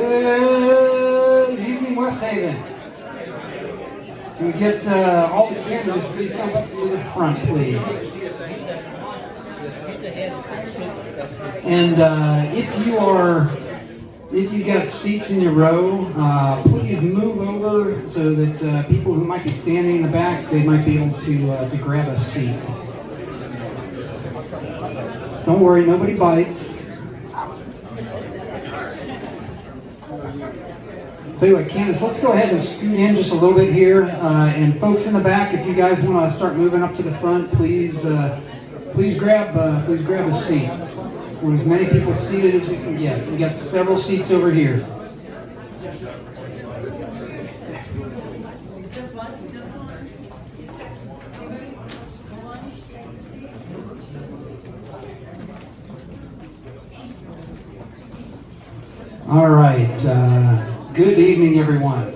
Good evening, Westhaven. Can we get all the candidates please come up to the front, please? And if you've got seats in your row, please move over so that people who might be standing in the back, they might be able to grab a seat. Don't worry, nobody bites. Tell you what, Candace, let's go ahead and scoot in just a little bit here. And folks in the back, if you guys want to start moving up to the front, please grab a seat. We want as many people seated as we can get. We got several seats over here. All right. Good evening, everyone.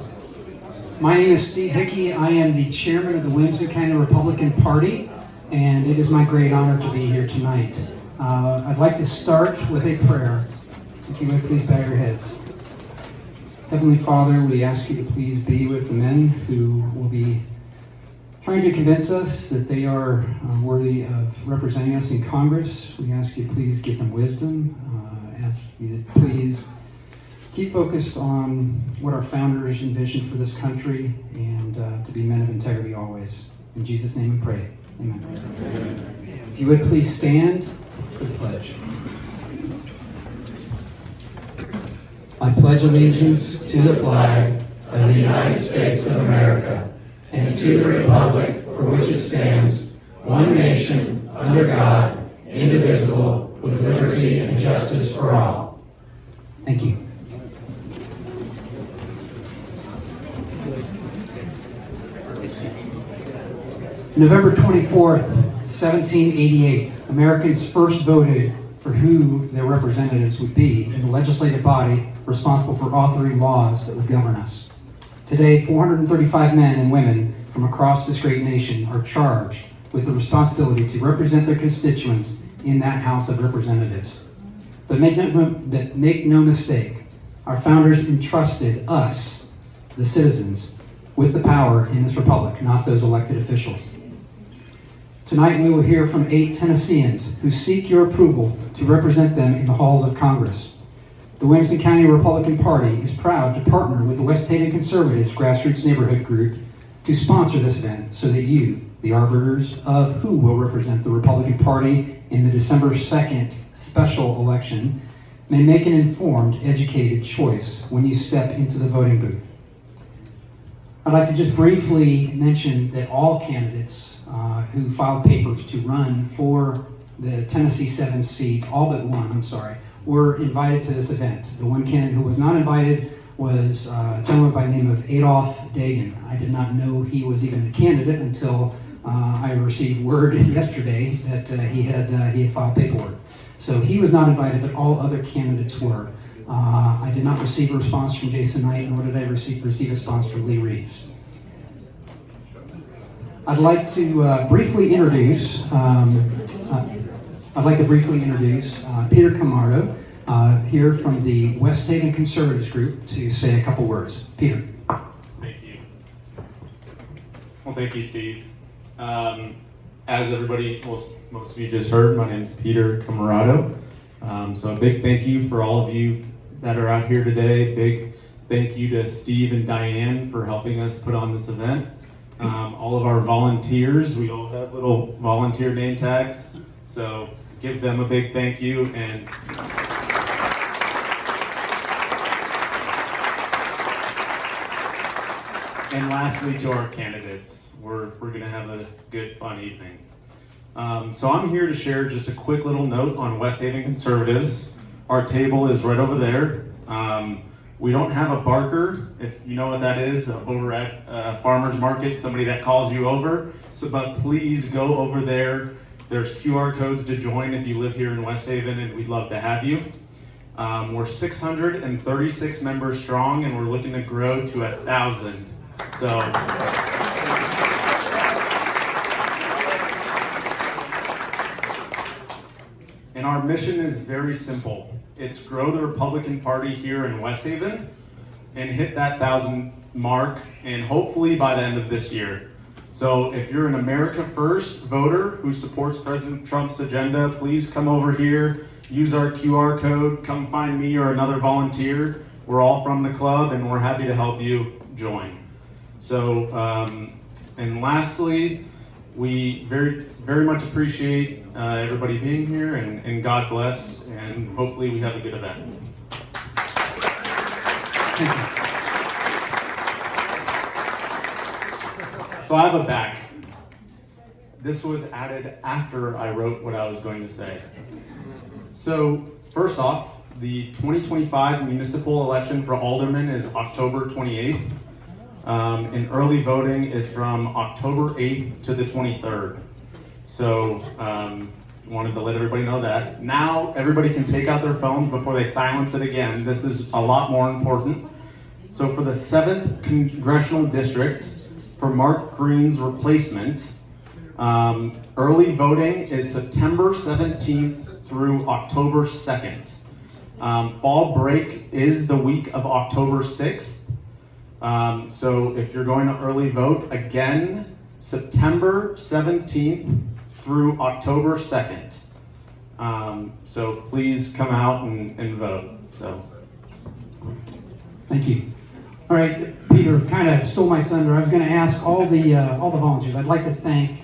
My name is Steve Hickey. I am the chairman of the Westhaven County Republican Party, and it is my great honor to be here tonight. I'd like to start with a prayer. If you would, please bow your heads. Heavenly Father, we ask you to please be with the men who will be trying to convince us that they are worthy of representing us in Congress. We ask you to please give them wisdom. Ask you to please keep focused on what our founders envisioned for this country and to be men of integrity always. In Jesus' name we pray. Amen. Amen. If you would please stand for the pledge. I pledge allegiance to the flag of the United States of America and to the republic for which it stands, one nation, under God, indivisible, with liberty and justice for all. Thank you. November 24th, 1788, Americans first voted for who their representatives would be in the legislative body responsible for authoring laws that would govern us. Today, 435 men and women from across this great nation are charged with the responsibility to represent their constituents in that House of Representatives. But make no mistake, our founders entrusted us, the citizens, with the power in this republic, not those elected officials. Tonight we will hear from 8 Tennesseans who seek your approval to represent them in the halls of Congress. The Westhaven County Republican Party is proud to partner with the Westhaven Conservatives Grassroots Neighborhood Group to sponsor this event so that you, the arbiters of who will represent the Republican Party in the December 2nd special election, may make an informed, educated choice when you step into the voting booth. I'd like to just briefly mention that all candidates who filed papers to run for the Tennessee 7th seat, all but one, were invited to this event. The one candidate who was not invited was a gentleman by the name of Adolph Dagan. I did not know he was even a candidate until I received word yesterday that he had filed paperwork. So he was not invited, but all other candidates were. I did not receive a response from Jason Knight, nor did I receive a response from Lee Reeves. I'd like to briefly introduce Peter Camardo here from the Westhaven Conservatives Group to say a couple words. Peter. Thank you. Well, thank you, Steve. As everybody, most of you just heard, my name is Peter Camarado. So a big thank you for all of you that are out here today. Big thank you to Steve and Diane for helping us put on this event. All of our volunteers, we all have little volunteer name tags, so give them a big thank you. And lastly, to our candidates, we're going to have a good, fun evening. So I'm here to share just a quick little note on Westhaven Conservatives. Our table is right over there. We don't have a barker, if you know what that is, over at farmer's market, somebody that calls you over. But please go over there. There's QR codes to join if you live here in Westhaven, and we'd love to have you. We're 636 members strong, and we're looking to grow to 1,000. So. And our mission is very simple. It's grow the Republican Party here in Westhaven and hit that 1,000 mark, and hopefully by the end of this year. So if you're an America First voter who supports President Trump's agenda, please come over here, use our QR code, come find me or another volunteer. We're all from the club and we're happy to help you join. So, and lastly, we very much appreciate everybody being here, and God bless, and hopefully we have a good event. Thank you. So I have a back. This was added after I wrote what I was going to say. So first off, the 2025 municipal election for aldermen is October 28th. And early voting is from October 8th to the 23rd. So wanted to let everybody know that. Now everybody can take out their phones before they silence it again. This is a lot more important. So for the 7th Congressional District, for Mark Green's replacement, early voting is September 17th through October 2nd. Fall break is the week of October 6th. So if you're going to early vote, again, September 17th through October 2nd. So please come out and vote. So. Thank you. All right, Peter kind of stole my thunder. I was going to ask all the volunteers. I'd like to thank,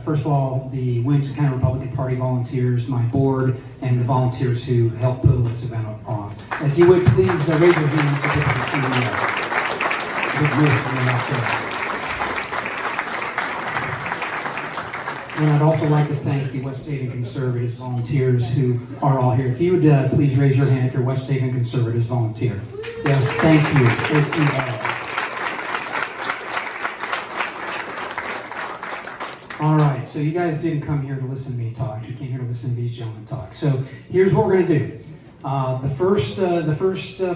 first of all, the Williamson County Republican Party volunteers, my board, and the volunteers who helped pull this event off. If you would please raise your hands so people can see the big list out there. And I'd also like to thank the Westhaven Conservatives volunteers who are all here. If you would please raise your hand if you're Westhaven Conservatives volunteer. Yes, thank you. Thank you all. All right, so you guys didn't come here to listen to me talk. You came here to listen to these gentlemen talk. So here's what we're going to do. The first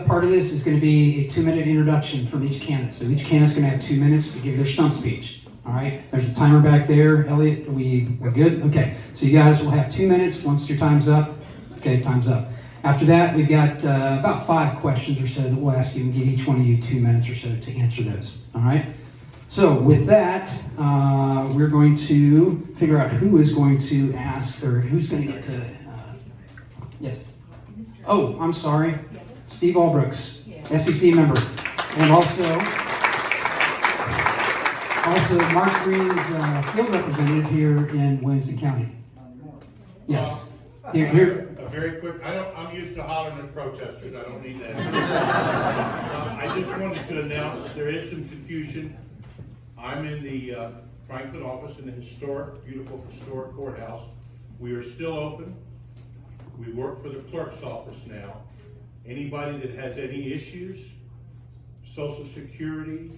part of this is going to be a 2-minute introduction from each candidate. So each candidate's going to have 2 minutes to give their stump speech. All right, there's a timer back there. Elliot, we're good? Okay, so you guys will have 2 minutes. Once your time's up, okay, time's up. After that, we've got about 5 questions or so that we'll ask you and give each one of you 2 minutes or so to answer those. All right? So with that, we're going to figure out who is going to ask, or who's going to get to, yes. Oh, I'm sorry. Steve Albrooks, SEC member. And also Mark Green's field representative here in Williamson County. Yes. Here. A very quick, I'm used to hollering at protesters, I don't need that. I just wanted to announce that there is some confusion. I'm in the Franklin office in the beautiful historic courthouse. We are still open. We work for the clerk's office now. Anybody that has any issues, Social Security,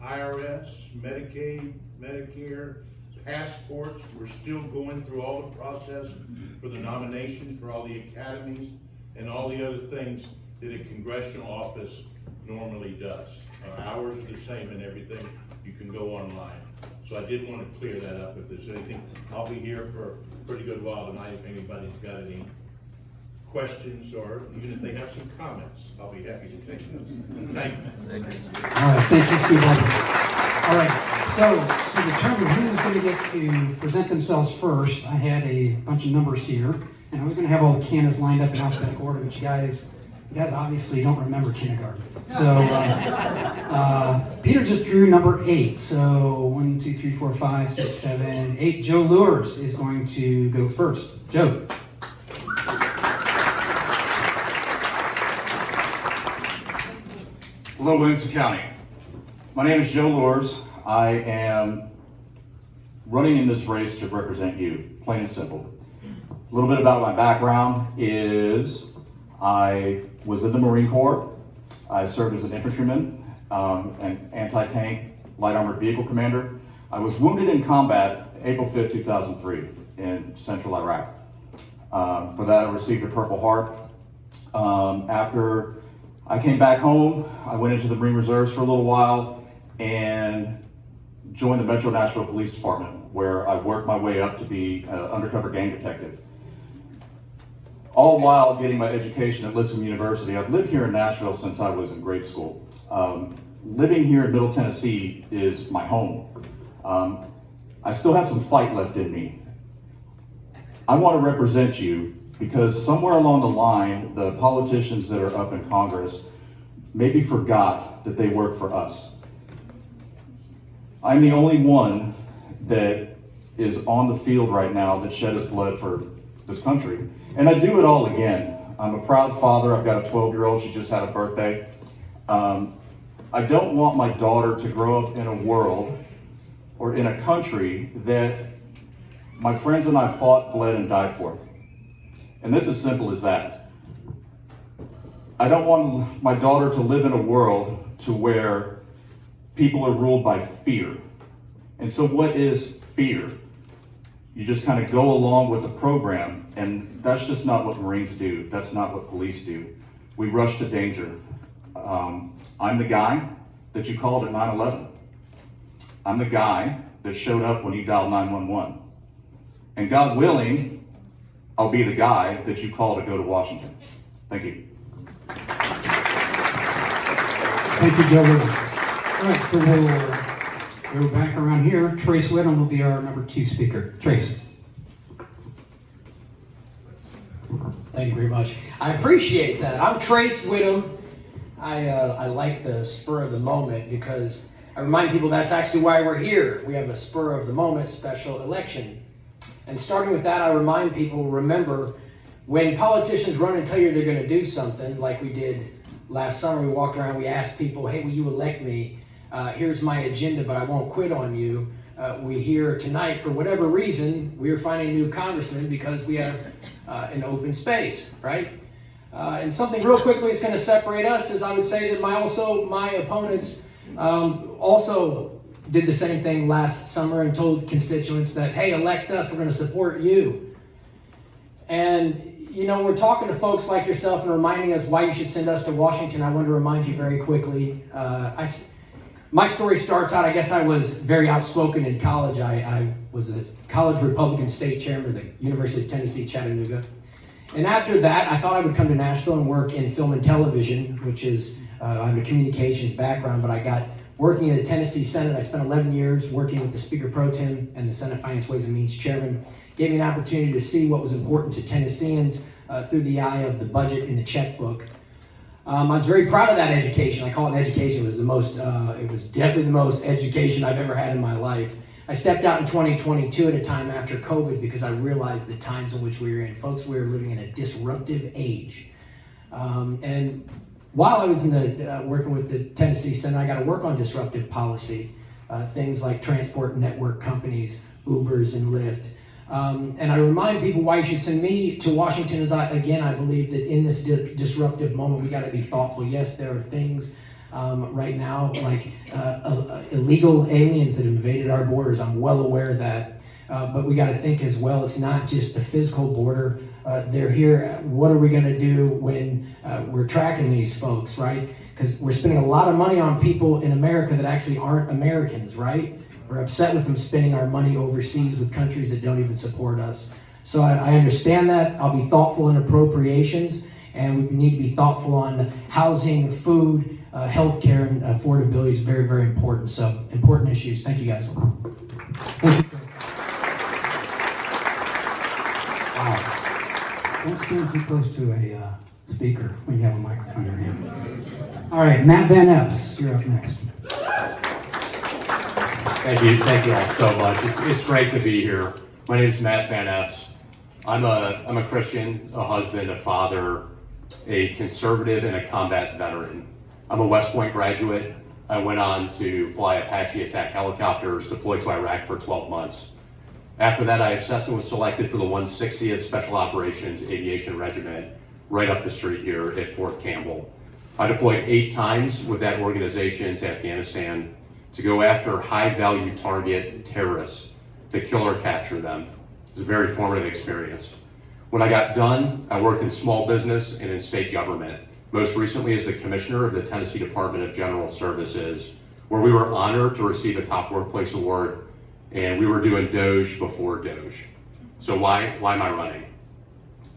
IRS, Medicaid, Medicare, passports, we're still going through all the process for the nominations for all the academies and all the other things that a congressional office normally does. Our hours are the same and everything. You can go online. So I did want to clear that up. If there's anything, I'll be here for a pretty good while tonight if anybody's got any questions, or even if they have some comments, I'll be happy to take those. Thank you. All right, thank you, Steve. All right, so to determine who's going to get to present themselves first, I had a bunch of numbers here, and I was going to have all the candidates lined up in alphabetical order, but you guys obviously don't remember kindergarten. So Peter just drew number 8. So 1, 2, 3, 4, 5, 6, 7, 8. Joe Lures is going to go first. Joe. Hello, Williamson County. My name is Joe Lures. I am running in this race to represent you, plain and simple. A little bit about my background is I was in the Marine Corps. I served as an infantryman, an anti-tank light armored vehicle commander. I was wounded in combat April 5th, 2003 in central Iraq. For that, I received a Purple Heart. After I came back home, I went into the Marine Reserves for a little while and joined the Metro Nashville Police Department, where I worked my way up to be an undercover gang detective. all while getting my education at Lipscomb University. I've lived here in Nashville since I was in grade school. Living here in Middle Tennessee is my home. I still have some fight left in me. I want to represent you because somewhere along the line, the politicians that are up in Congress maybe forgot that they work for us. I'm the only one that is on the field right now that shed his blood for this country. And I do it all again. I'm a proud father. I've got a 12-year-old. She just had a birthday. I don't want my daughter to grow up in a world or in a country that my friends and I fought, bled, and died for. And this is simple as that. I don't want my daughter to live in a world to where people are ruled by fear. And so what is fear? You just kind of go along with the program, and that's just not what Marines do. That's not what police do. We rush to danger. I'm the guy that you called at 9/11. I'm the guy that showed up when you dialed 911. And God willing, I'll be the guy that you call to go to Washington. Thank you. Thank you, Joe. All right, so we'll go back around here. Trace Whittam will be our number 2 speaker. Trace. Thank you very much. I appreciate that. I'm Trace Whittam. I like the spur of the moment because I remind people that's actually why we're here. We have a spur of the moment special election. And starting with that, I remind people, remember, when politicians run and tell you they're going to do something, like we did last summer, we walked around, we asked people, hey, will you elect me? Here's my agenda, but I won't quit on you. We hear tonight, for whatever reason, we're finding a new congressman because we have an open space, right? And something real quickly that's going to separate us is I would say that my opponents also did the same thing last summer and told constituents that, hey, elect us, we're going to support you. And you know, we're talking to folks like yourself and reminding us why you should send us to Washington. I want to remind you very quickly. My story starts out, I guess I was very outspoken in college. I was a college Republican state chairman at the University of Tennessee, Chattanooga. And after that, I thought I would come to Nashville and work in film and television, which is, I have a communications background, but I got working in the Tennessee Senate. I spent 11 years working with the Speaker Pro Tem and the Senate Finance Ways and Means Chairman. Gave me an opportunity to see what was important to Tennesseans through the eye of the budget and the checkbook. I was very proud of that education. I call it an education. It was it was definitely the most education I've ever had in my life. I stepped out in 2022 at a time after COVID because I realized the times in which we were in. Folks, we were living in a disruptive age. And while I was in the working with the Tennessee Senate, I got to work on disruptive policy, things like transport network companies, Ubers and Lyft. And I remind people why you should send me to Washington is, I believe that in this disruptive moment, we got to be thoughtful. Yes, there are things right now like illegal aliens that have invaded our borders. I'm well aware of that. But we got to think as well, it's not just the physical border. They're here. What are we going to do when we're tracking these folks, right? Because we're spending a lot of money on people in America that actually aren't Americans, right? We're upset with them spending our money overseas with countries that don't even support us. So I understand that. I'll be thoughtful in appropriations, and we need to be thoughtful on housing, food, healthcare, and affordability is very, very important. So important issues. Thank you, guys. Thank you. Wow. Don't stand too close to a speaker when you have a microphone in your hand. All right, Matt Van Epps, you're up next. Thank you all so much. It's great to be here. My name is Matt Van Epps. I'm a Christian, a husband, a father, a conservative, and a combat veteran. I'm a West Point graduate. I went on to fly Apache attack helicopters, deployed to Iraq for 12 months. After that, I assessed and was selected for the 160th Special Operations Aviation Regiment, right up the street here at Fort Campbell. I deployed 8 times with that organization to Afghanistan to go after high-value target terrorists, to kill or capture them. It was a very formative experience. When I got done, I worked in small business and in state government, most recently as the commissioner of the Tennessee Department of General Services, where we were honored to receive a Top Workplace Award, and we were doing Doge before Doge. So why am I running?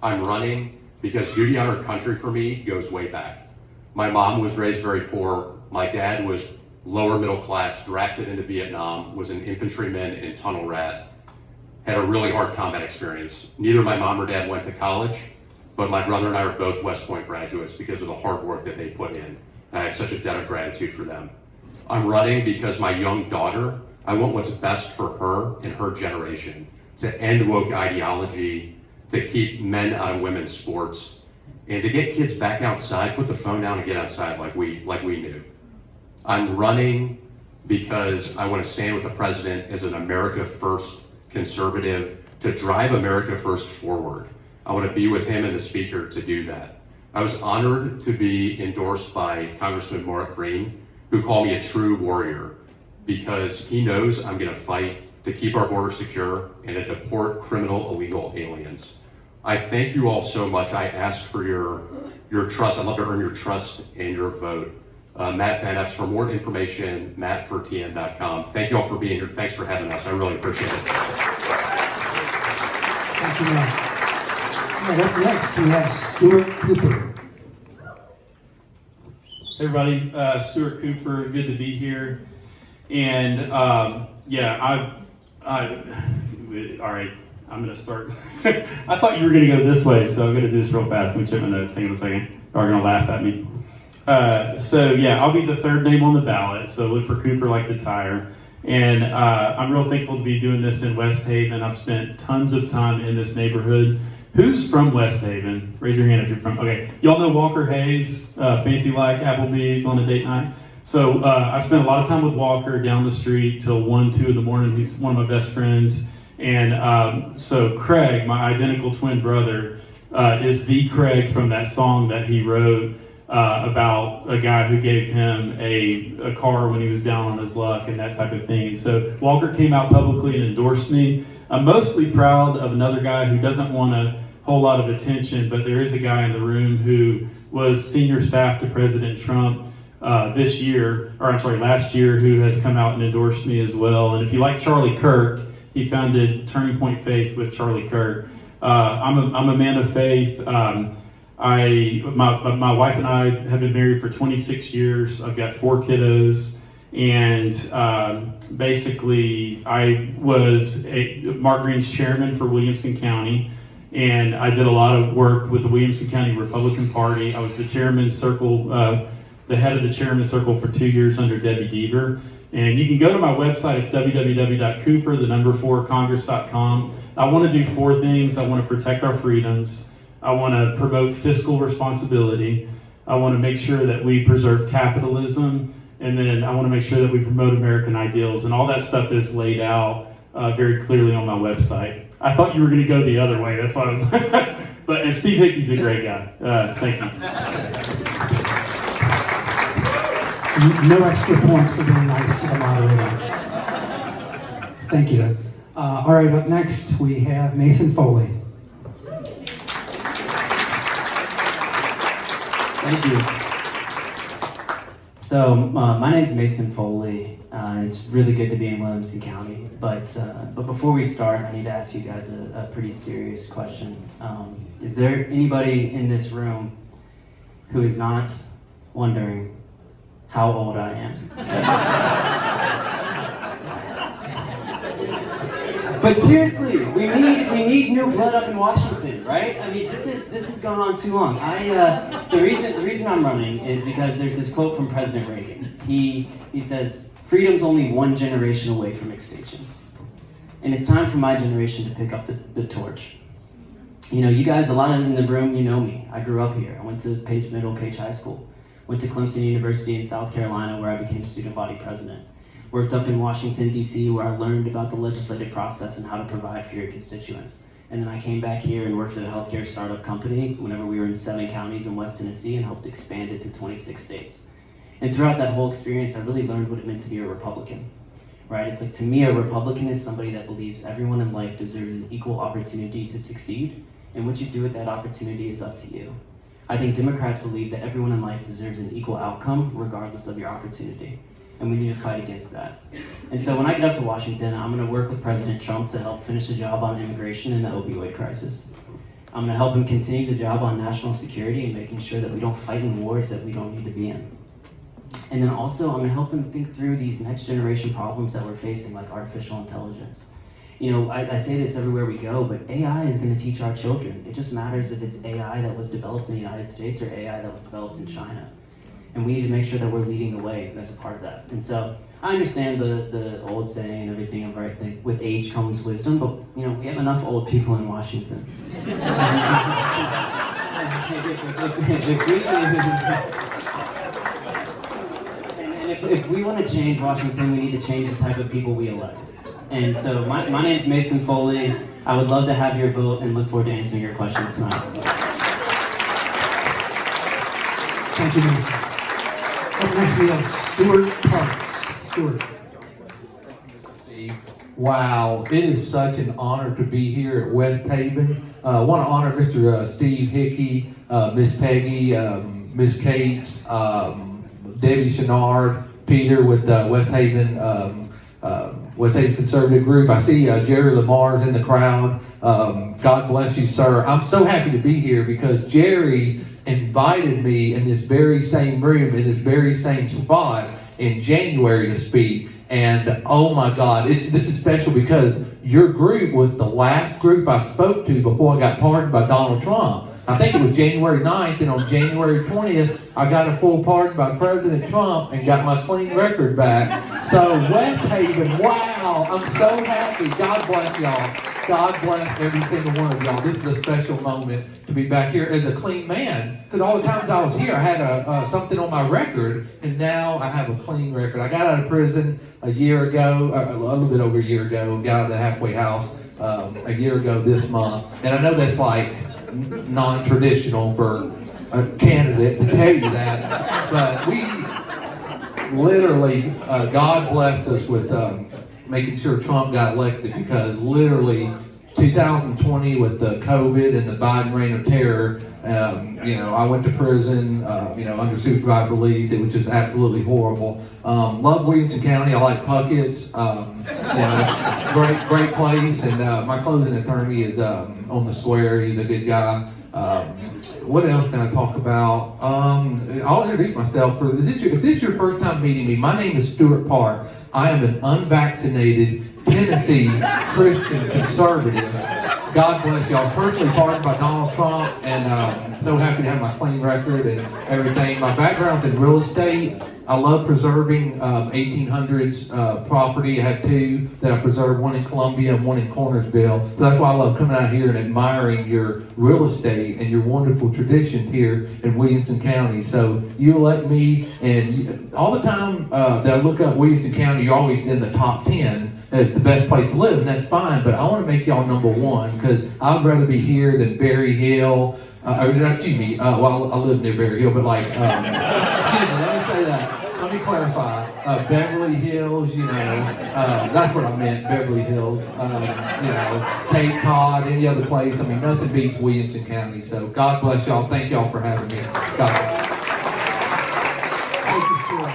I'm running because duty on our country for me goes way back. My mom was raised very poor. My dad was lower middle class, drafted into Vietnam, was an infantryman and tunnel rat, had a really hard combat experience. Neither my mom or dad went to college, but my brother and I are both West Point graduates because of the hard work that they put in. And I have such a debt of gratitude for them. I'm running because my young daughter, I want what's best for her and her generation, to end woke ideology, to keep men out of women's sports, and to get kids back outside, put the phone down and get outside like we knew. I'm running because I want to stand with the president as an America First conservative to drive America First forward. I want to be with him and the speaker to do that. I was honored to be endorsed by Congressman Mark Green, who called me a true warrior because he knows I'm going to fight to keep our border secure and to deport criminal illegal aliens. I thank you all so much. I ask for your trust. I'd love to earn your trust and your vote. Matt Van Epps, for more information, matt4tn.com. Thank you all for being here. Thanks for having us. I really appreciate it. Thank you, Matt. All right, up next, we have Stuart Cooper. Hey everybody, Stuart Cooper, good to be here. And all right, I'm gonna start. I thought you were gonna go this way, so I'm gonna do this real fast. Let me check my notes, hang on a second. Y'all are gonna laugh at me. I'll be the third name on the ballot, so look for Cooper like the tire. And I'm real thankful to be doing this in Westhaven. I've spent tons of time in this neighborhood. Who's from Westhaven? Raise your hand if you're from. Okay, y'all know Walker Hayes, Fancy Like Applebee's on a date night. So I spent a lot of time with Walker down the street till 1, 2 in the morning. He's one of my best friends. And so Craig, my identical twin brother, is the Craig from that song that he wrote about a guy who gave him a car when he was down on his luck and that type of thing. And so Walker came out publicly and endorsed me. I'm mostly proud of another guy who doesn't want a whole lot of attention, but there is a guy in the room who was senior staff to President Trump last year, who has come out and endorsed me as well. And if you like Charlie Kirk, he founded Turning Point Faith with Charlie Kirk. I'm a man of faith. My wife and I have been married for 26 years. I've got 4 kiddos. And basically, I was Mark Green's chairman for Williamson County. And I did a lot of work with the Williamson County Republican Party. I was the chairman's circle, the head of the chairman's circle for 2 years under Debbie Deaver. And you can go to my website. It's www.cooper4congress.com. I want to do 4 things. I want to protect our freedoms. I want to promote fiscal responsibility. I want to make sure that we preserve capitalism. And then I want to make sure that we promote American ideals. And all that stuff is laid out very clearly on my website. I thought you were going to go the other way. That's why I was and Steve Hickey's a great guy. Thank you. No extra points for being nice to the moderator. Thank you. All right, up next we have Mason Foley. Thank you. So my name is Mason Foley. It's really good to be in Williamson County. But before we start, I need to ask you guys a pretty serious question. Is there anybody in this room who is not wondering how old I am? But seriously, we need new blood up in Washington, right? I mean, this has gone on too long. The reason I'm running is because there's this quote from President Reagan. He says, "Freedom's only one generation away from extinction," and it's time for my generation to pick up the torch. You know, you guys, a lot of them in the room, you know me. I grew up here. I went to Page Middle, Page High School. Went to Clemson University in South Carolina, where I became student body president. Worked up in Washington, D.C., where I learned about the legislative process and how to provide for your constituents. And then I came back here and worked at a healthcare startup company whenever we were in 7 counties in West Tennessee and helped expand it to 26 states. And throughout that whole experience, I really learned what it meant to be a Republican, right? It's like, to me, a Republican is somebody that believes everyone in life deserves an equal opportunity to succeed, and what you do with that opportunity is up to you. I think Democrats believe that everyone in life deserves an equal outcome regardless of your opportunity, and we need to fight against that. And so when I get up to Washington, I'm going to work with President Trump to help finish the job on immigration and the opioid crisis. I'm going to help him continue the job on national security and making sure that we don't fight in wars that we don't need to be in. And then also, I'm going to help him think through these next generation problems that we're facing, like artificial intelligence. You know, I say this everywhere we go, but AI is going to teach our children. It just matters if it's AI that was developed in the United States or AI that was developed in China. And we need to make sure that we're leading the way as a part of that. And so I understand the old saying and everything of right, like, with age comes wisdom, but you know, we have enough old people in Washington. If we want to change Washington, we need to change the type of people we elect. And so my name's Mason Foley. I would love to have your vote and look forward to answering your questions tonight. Thank you, Mason. Up next we have Stuart Parks. Stuart. Wow, it is such an honor to be here at Westhaven. I want to honor Mr. Steve Hickey, Miss Peggy, Miss Cates, Debbie Chenard, Peter with Westhaven Conservative Group. I see Jerry Lamar's in the crowd. God bless you, sir. I'm so happy to be here because Jerry invited me in this very same room, in this very same spot in January to speak. And oh my God, this is special because your group was the last group I spoke to before I got pardoned by Donald Trump. I think it was January 9th, and on January 20th, I got a full pardon by President Trump and got my clean record back. So Westhaven, wow, I'm so happy. God bless y'all. God bless every single one of y'all. This is a special moment to be back here as a clean man. Because all the times I was here, I had something on my record, and now I have a clean record. I got out of prison a year ago, a little bit over a year ago, got out of the halfway house a year ago this month. And I know that's like non-traditional for a candidate to tell you that, but we literally, God blessed us with making sure Trump got elected, because literally 2020 with the COVID and the Biden reign of terror, I went to prison, under supervised release. It was just absolutely horrible. Love Williamson County. I like Puckett's. Great place. And my closing attorney is on the square. He's a good guy. What else can I talk about? I'll introduce myself. If this is your first time meeting me, my name is Stuart Park. I am an unvaccinated Tennessee Christian conservative. God bless y'all. Personally pardoned by Donald Trump, and so happy to have my clean record and everything. My background's in real estate. I love preserving 1800s property. I have two that I preserve, one in Columbia and one in Cornersville. So that's why I love coming out here and admiring your real estate and your wonderful traditions here in Williamson County. So you elect me, and all the time that I look up Williamson County, you're always in the top 10 as the best place to live, and that's fine. But I want to make y'all number one, because I'd rather be here than Berry Hill. I live near Berry Hill, but like, excuse me, let me say that. Let me clarify. Beverly Hills, that's what I meant, Beverly Hills. Cape Cod, any other place. I mean, nothing beats Williamson County. So God bless y'all. Thank y'all for having me. God bless. Thank you, Stuart.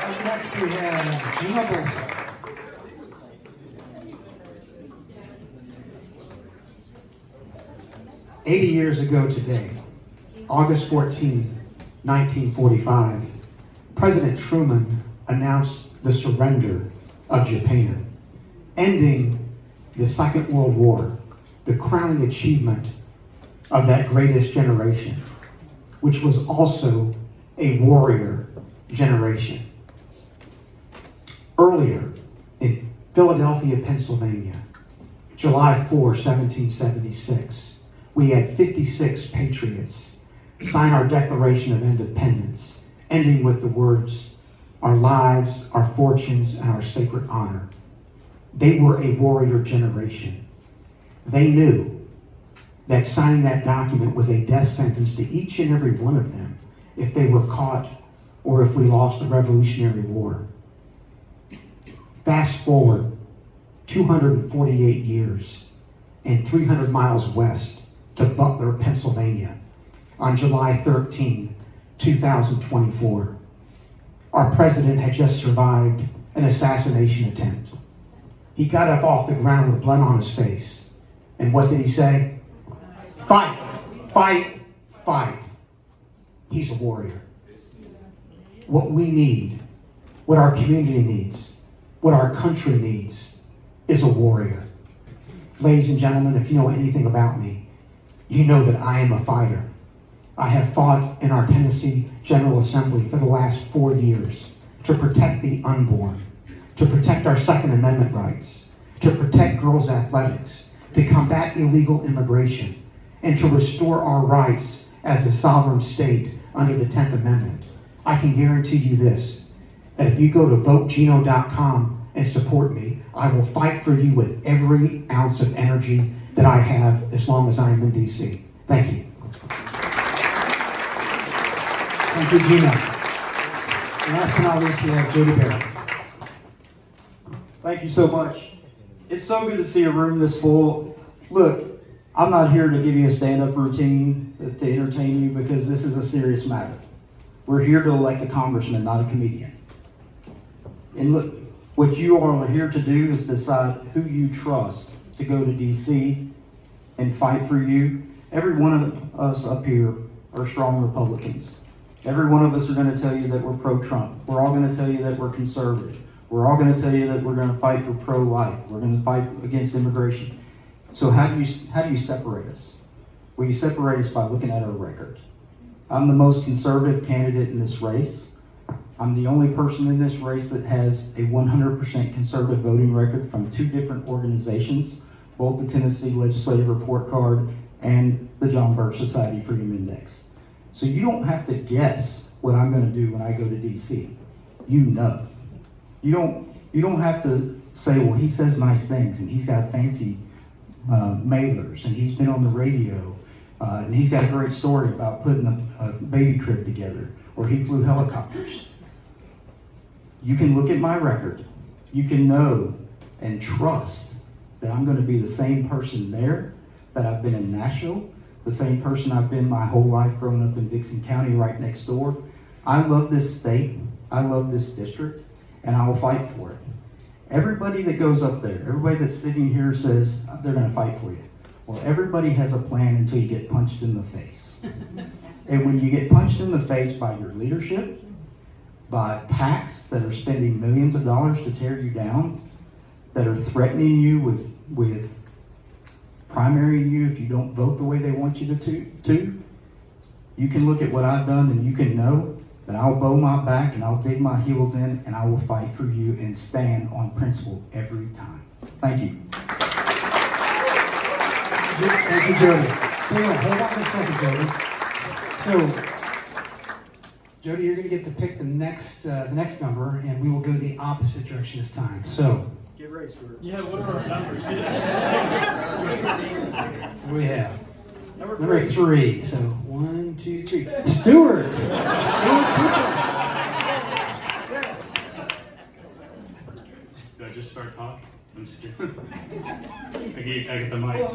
Up next we have Gina Bolson. "80 years ago today, August 14, 1945, President Truman announced the surrender of Japan, ending the Second World War, the crowning achievement of that greatest generation, which was also a warrior generation. Earlier, in Philadelphia, Pennsylvania, July 4, 1776, we had 56 patriots sign our Declaration of Independence, ending with the words, "Our lives, our fortunes, and our sacred honor." They were a warrior generation. They knew that signing that document was a death sentence to each and every one of them if they were caught or if we lost the Revolutionary War. Fast forward 248 years and 300 miles west to Butler, Pennsylvania, on July 13, 2024. Our president had just survived an assassination attempt. He got up off the ground with blood on his face And what did he say? Fight, fight, fight. He's a warrior. What we need, what our community needs, what our country needs is a warrior. Ladies and gentlemen, if you know anything about me, you know that I am a fighter. I have fought in our Tennessee General Assembly for the last 4 years to protect the unborn, to protect our Second Amendment rights, to protect girls' athletics, to combat illegal immigration, and to restore our rights as a sovereign state under the 10th Amendment. I can guarantee you this, that if you go to votegeno.com and support me, I will fight for you with every ounce of energy that I have as long as I am in DC. Thank you. Thank you, Gino. And last but not least, we have Jody Barrett. Thank you so much. It's so good to see a room this full. Look, I'm not here to give you a stand-up routine to entertain you because this is a serious matter. We're here to elect a congressman, not a comedian. And look, what you all are here to do is decide who you trust to go to DC and fight for you. Every one of us up here are strong Republicans. Every one of us are going to tell you that we're pro-Trump. We're all going to tell you that we're conservative. We're all going to tell you that we're going to fight for pro-life. We're going to fight against immigration. So how do you separate us? Well, you separate us by looking at our record. I'm the most conservative candidate in this race. I'm the only person in this race that has a 100% conservative voting record from 2 different organizations, both the Tennessee Legislative Report Card and the John Birch Society Freedom Index. So you don't have to guess what I'm going to do when I go to DC. You know. You don't have to say, well, he says nice things and he's got fancy mailers and he's been on the radio and he's got a great story about putting a baby crib together or he flew helicopters. You can look at my record. You can know and trust that I'm going to be the same person there that I've been in Nashville, the same person I've been my whole life growing up in Dixon County right next door. I love this state. I love this district, and I will fight for it. Everybody that goes up there, everybody that's sitting here says they're going to fight for you. Well, everybody has a plan until you get punched in the face. And when you get punched in the face by your leadership, by PACs that are spending millions of dollars to tear you down, that are threatening you with primarying you if you don't vote the way they want you to, you can look at what I've done and you can know that I'll bow my back and I'll dig my heels in and I will fight for you and stand on principle every time. Thank you. Thank you, Jody. Tell you what, hold on for a second, Jody. So, Jody, you're going to get to pick the next number, and we will go the opposite direction this time. So, Get ready, Stuart. Yeah, what are our numbers? what do we have? Number 3. So 1, 2, 3. Stuart. Stuart Cooper. Do I just start talking? I'm just kidding. I get the mic.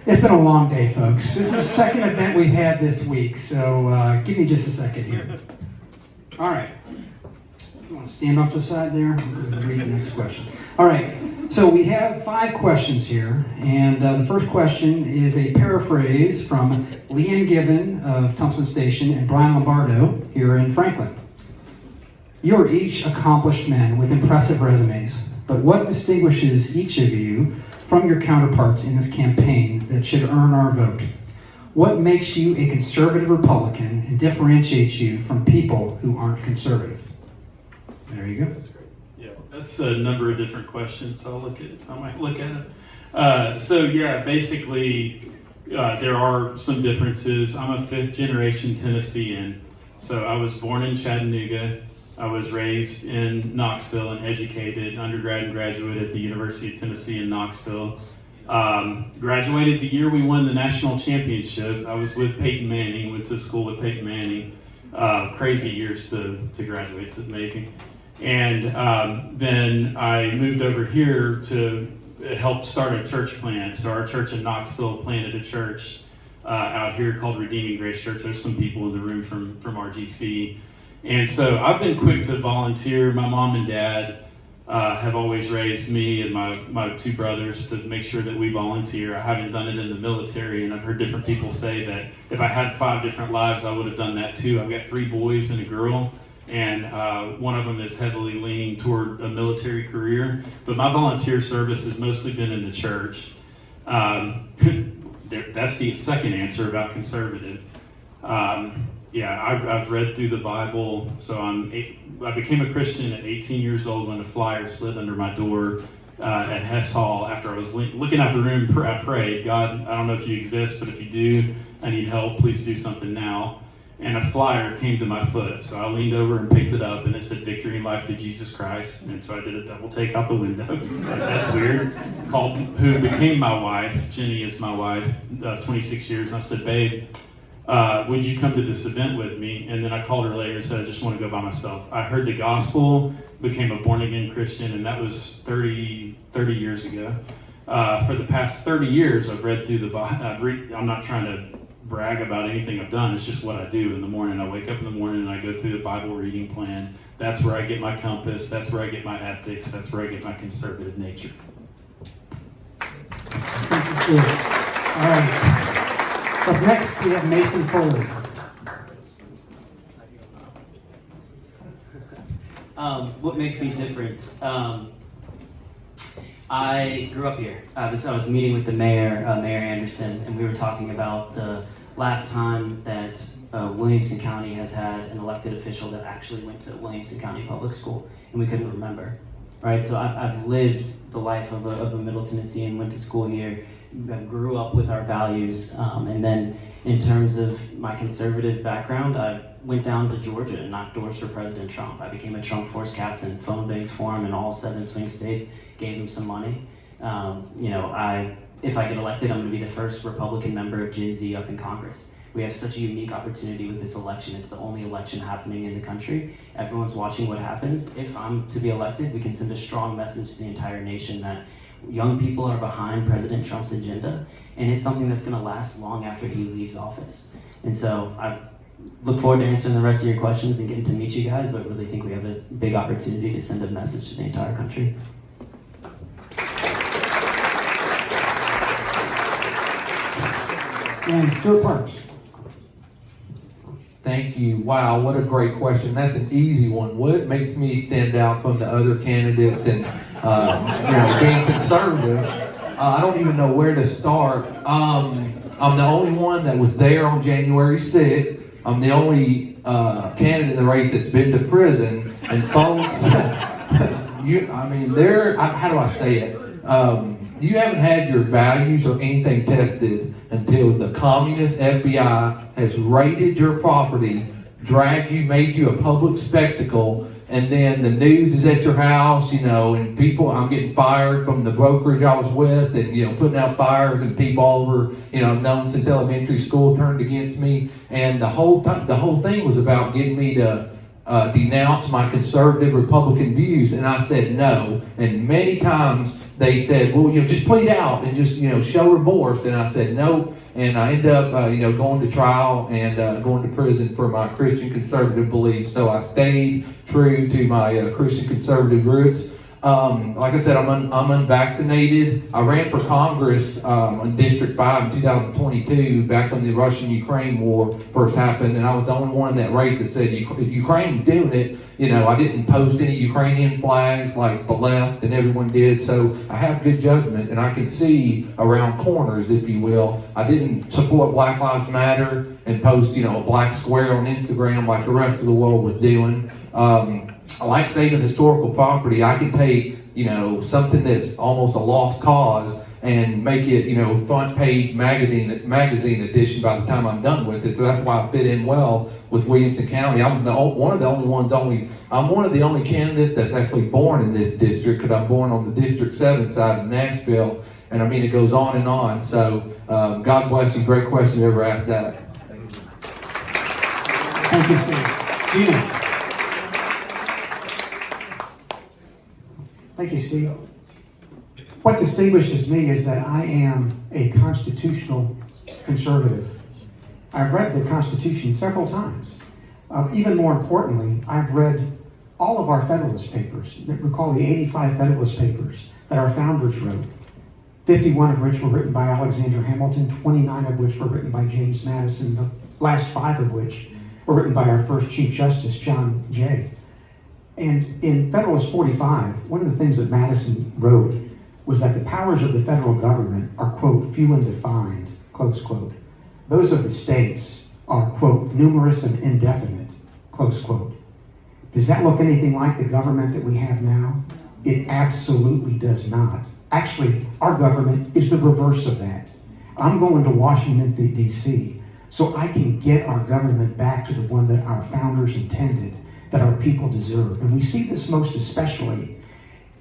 It's been a long day, folks. This is the second event we've had this week, so give me just a second here. All right. You want to stand off to the side there? I'm going to read the next question. All right. So we have 5 questions here, and the first question is a paraphrase from Leanne Given of Thompson Station and Brian Lombardo here in Franklin. You are each accomplished men with impressive resumes, but what distinguishes each of you from your counterparts in this campaign that should earn our vote? What makes you a conservative Republican and differentiates you from people who aren't conservative? There you go. Yeah, that's a number of different questions, so I might look at it. So yeah, basically, there are some differences. I'm a 5th generation Tennessean, so I was born in Chattanooga. I was raised in Knoxville and educated, undergrad and graduate at the University of Tennessee in Knoxville. Graduated the year we won the national championship. I was with Peyton Manning, went to school with Peyton Manning. Crazy years to graduate, it's amazing. And then I moved over here to help start a church plant. So our church in Knoxville planted a church out here called Redeeming Grace Church. There's some people in the room from RGC. And so I've been quick to volunteer. My mom and dad have always raised me and my two brothers to make sure that we volunteer. I haven't done it in the military, and I've heard different people say that if I had 5 different lives, I would have done that too. I've got 3 boys and a girl, and one of them is heavily leaning toward a military career. But my volunteer service has mostly been in the church. That's the second answer about conservative. I've read through the Bible. So I became a Christian at 18 years old when a flyer slid under my door at Hess Hall. After I was looking out the room, I prayed, God, I don't know if you exist, but if you do, I need help. Please do something now. And a flyer came to my foot. So I leaned over and picked it up, and it said victory in life through Jesus Christ. And so I did a double take out the window. That's weird. Called who became my wife. Jenny is my wife of 26 years. And I said, babe, would you come to this event with me? And then I called her later and said, I just want to go by myself. I heard the gospel, became a born-again Christian, and that was 30 years ago. For the past 30 years, I've read through the Bible. I'm not trying to brag about anything I've done. It's just what I do in the morning. I wake up in the morning and I go through the Bible reading plan. That's where I get my compass. That's where I get my ethics. That's where I get my conservative nature. Thank you, Steve. All right. Up next, we have Mason Foley. What makes me different? I grew up here. I was meeting with the mayor, Mayor Anderson, and we were talking about the last time that Williamson County has had an elected official that actually went to Williamson County Public School, and we couldn't remember. Right, so I've lived the life of a Middle Tennessean, went to school here, I grew up with our values, and then in terms of my conservative background, I went down to Georgia and knocked doors for President Trump. I became a Trump Force captain, phone banks for him in all 7 swing states, gave him some money. If I get elected, I'm going to be the first Republican member of Gen Z up in Congress. We have such a unique opportunity with this election. It's the only election happening in the country. Everyone's watching what happens. If I'm to be elected, we can send a strong message to the entire nation that young people are behind President Trump's agenda, and it's something that's going to last long after he leaves office. And so I look forward to answering the rest of your questions and getting to meet you guys, but really think we have a big opportunity to send a message to the entire country. And Stuart Parks. Thank you. Wow, what a great question. That's an easy one. What makes me stand out from the other candidates and being conservative? I don't even know where to start. I'm the only one that was there on January 6th. I'm the only candidate in the race that's been to prison. And folks, how do I say it? You haven't had your values or anything tested until the communist FBI has raided your property, dragged you, made you a public spectacle, and then the news is at your house, and people, I'm getting fired from the brokerage I was with, and, putting out fires, and people all over, I've known since elementary school turned against me, and the whole thing was about getting me to denounce my conservative Republican views, and I said no, and many times they said, well, just plead out and just, show remorse, and I said no, and I ended up, going to trial and going to prison for my Christian conservative beliefs. So I stayed true to my Christian conservative roots. Like I said, I'm unvaccinated. I ran for Congress in District 5 in 2022, back when the Russian-Ukraine war first happened, and I was the only one in that race that said Ukraine doing it. I didn't post any Ukrainian flags like the left and everyone did, so I have good judgment, and I can see around corners, if you will. I didn't support Black Lives Matter and post, a black square on Instagram like the rest of the world was doing. I like saving historical property. I can take, something that's almost a lost cause and make it, front page magazine edition by the time I'm done with it. So that's why I fit in well with Williamson County. I'm one of the only candidates that's actually born in this district, because I'm born on the District 7 side of Nashville. And it goes on and on. So God bless you. Great question you ever asked that. Thank you, Steve. Gina. Thank you, Steve. What distinguishes me is that I am a constitutional conservative. I've read the Constitution several times. Even more importantly, I've read all of our Federalist Papers. Recall the 85 Federalist Papers that our founders wrote, 51 of which were written by Alexander Hamilton, 29 of which were written by James Madison, the last 5 of which were written by our first Chief Justice, John Jay. And in Federalist 45, one of the things that Madison wrote was that the powers of the federal government are, quote, few and defined, close quote. Those of the states are, quote, numerous and indefinite, close quote. Does that look anything like the government that we have now? It absolutely does not. Actually, our government is the reverse of that. I'm going to Washington, D.C., so I can get our government back to the one that our founders intended, that our people deserve. And we see this most especially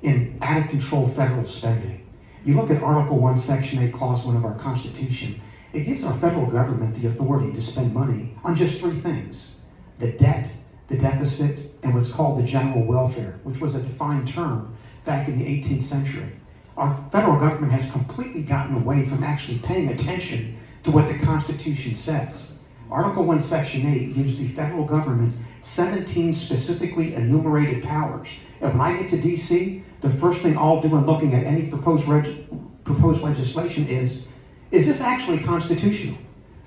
in out-of-control federal spending. You look at Article 1, Section 8, Clause 1 of our Constitution, it gives our federal government the authority to spend money on just 3 things: the debt, the deficit, and what's called the general welfare, which was a defined term back in the 18th century. Our federal government has completely gotten away from actually paying attention to what the Constitution says. Article 1, Section 8 gives the federal government 17 specifically enumerated powers. And when I get to D.C., the first thing I'll do in looking at any proposed legislation is this actually constitutional?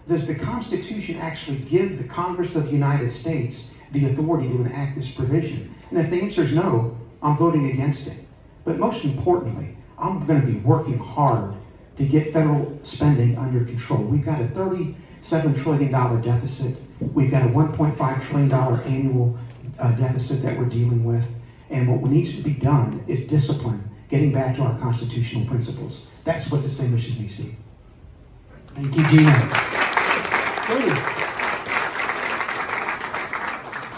Does the Constitution actually give the Congress of the United States the authority to enact this provision? And if the answer is no, I'm voting against it. But most importantly, I'm going to be working hard to get federal spending under control. We've got a $37 trillion deficit. We've got a $1.5 trillion annual deficit that we're dealing with. And what needs to be done is discipline, getting back to our constitutional principles. That's what distinguishes me, Steve. Thank you, Gina. Jody.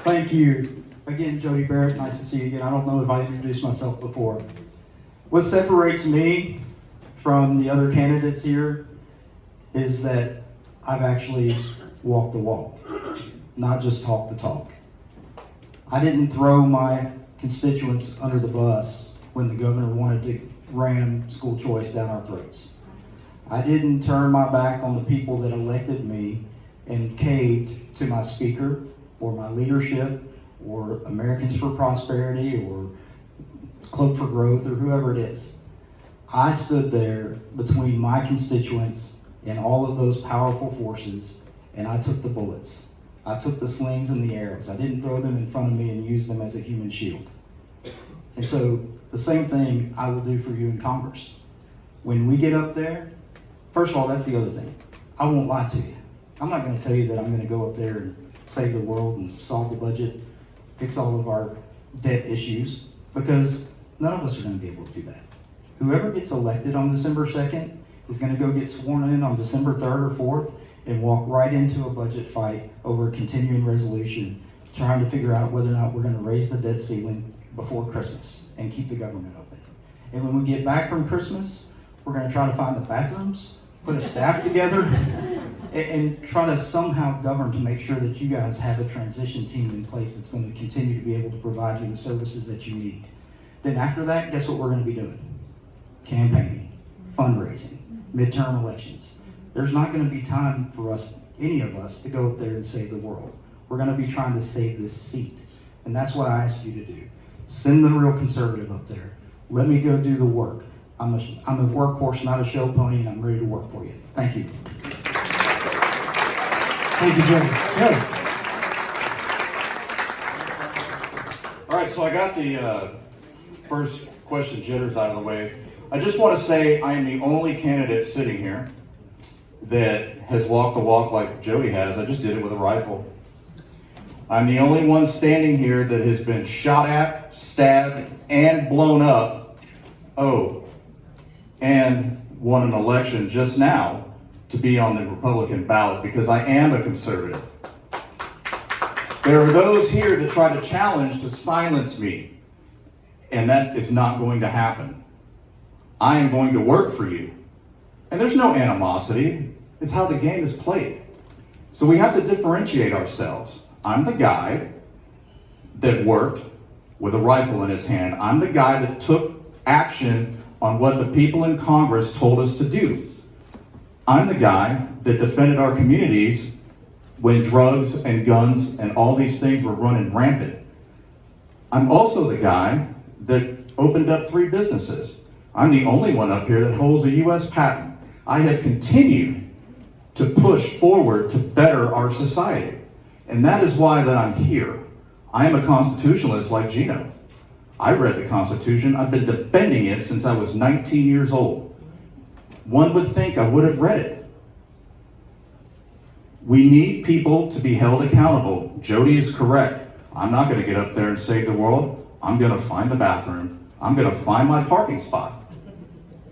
Thank you. Again, Jody Barrett, nice to see you again. I don't know if I introduced myself before. What separates me from the other candidates here is that I've actually walked the walk, not just talked the talk. I didn't throw my constituents under the bus when the governor wanted to ram school choice down our throats. I didn't turn my back on the people that elected me and caved to my speaker or my leadership or Americans for Prosperity or Club for Growth or whoever it is. I stood there between my constituents and all of those powerful forces, and I took the bullets. I took the slings and the arrows. I didn't throw them in front of me and use them as a human shield. And so the same thing I will do for you in Congress. When we get up there, first of all, that's the other thing. I won't lie to you. I'm not going to tell you that I'm going to go up there and save the world and solve the budget, fix all of our debt issues, because none of us are going to be able to do that. Whoever gets elected on December 2nd is going to go get sworn in on December 3rd or 4th and walk right into a budget fight over a continuing resolution, trying to figure out whether or not we're going to raise the debt ceiling before Christmas and keep the government open. And when we get back from Christmas, we're going to try to find the bathrooms, put a staff together, and try to somehow govern to make sure that you guys have a transition team in place that's going to continue to be able to provide you the services that you need. Then after that, guess what we're going to be doing? Campaigning, fundraising, midterm elections. There's not going to be time for us, any of us, to go up there and save the world. We're going to be trying to save this seat. And that's what I asked you to do. Send the real conservative up there. Let me go do the work. I'm a workhorse, not a show pony, and I'm ready to work for you. Thank you. Thank you, Joe. Joe. All right, so I got the first question jitters out of the way. I just want to say I am the only candidate sitting here that has walked the walk like Jody has. I just did it with a rifle. I'm the only one standing here that has been shot at, stabbed, and blown up. Oh, and won an election just now to be on the Republican ballot because I am a conservative. There are those here that try to challenge to silence me, and that is not going to happen. I am going to work for you. And there's no animosity. It's how the game is played. So we have to differentiate ourselves. I'm the guy that worked with a rifle in his hand. I'm the guy that took action on what the people in Congress told us to do. I'm the guy that defended our communities when drugs and guns and all these things were running rampant. I'm also the guy that opened up 3 businesses. I'm the only one up here that holds a US patent. I have continued to push forward to better our society. And that is why that I'm here. I am a constitutionalist like Gino. I read the Constitution. I've been defending it since I was 19 years old. One would think I would have read it. We need people to be held accountable. Jody is correct. I'm not going to get up there and save the world. I'm going to find the bathroom. I'm going to find my parking spot.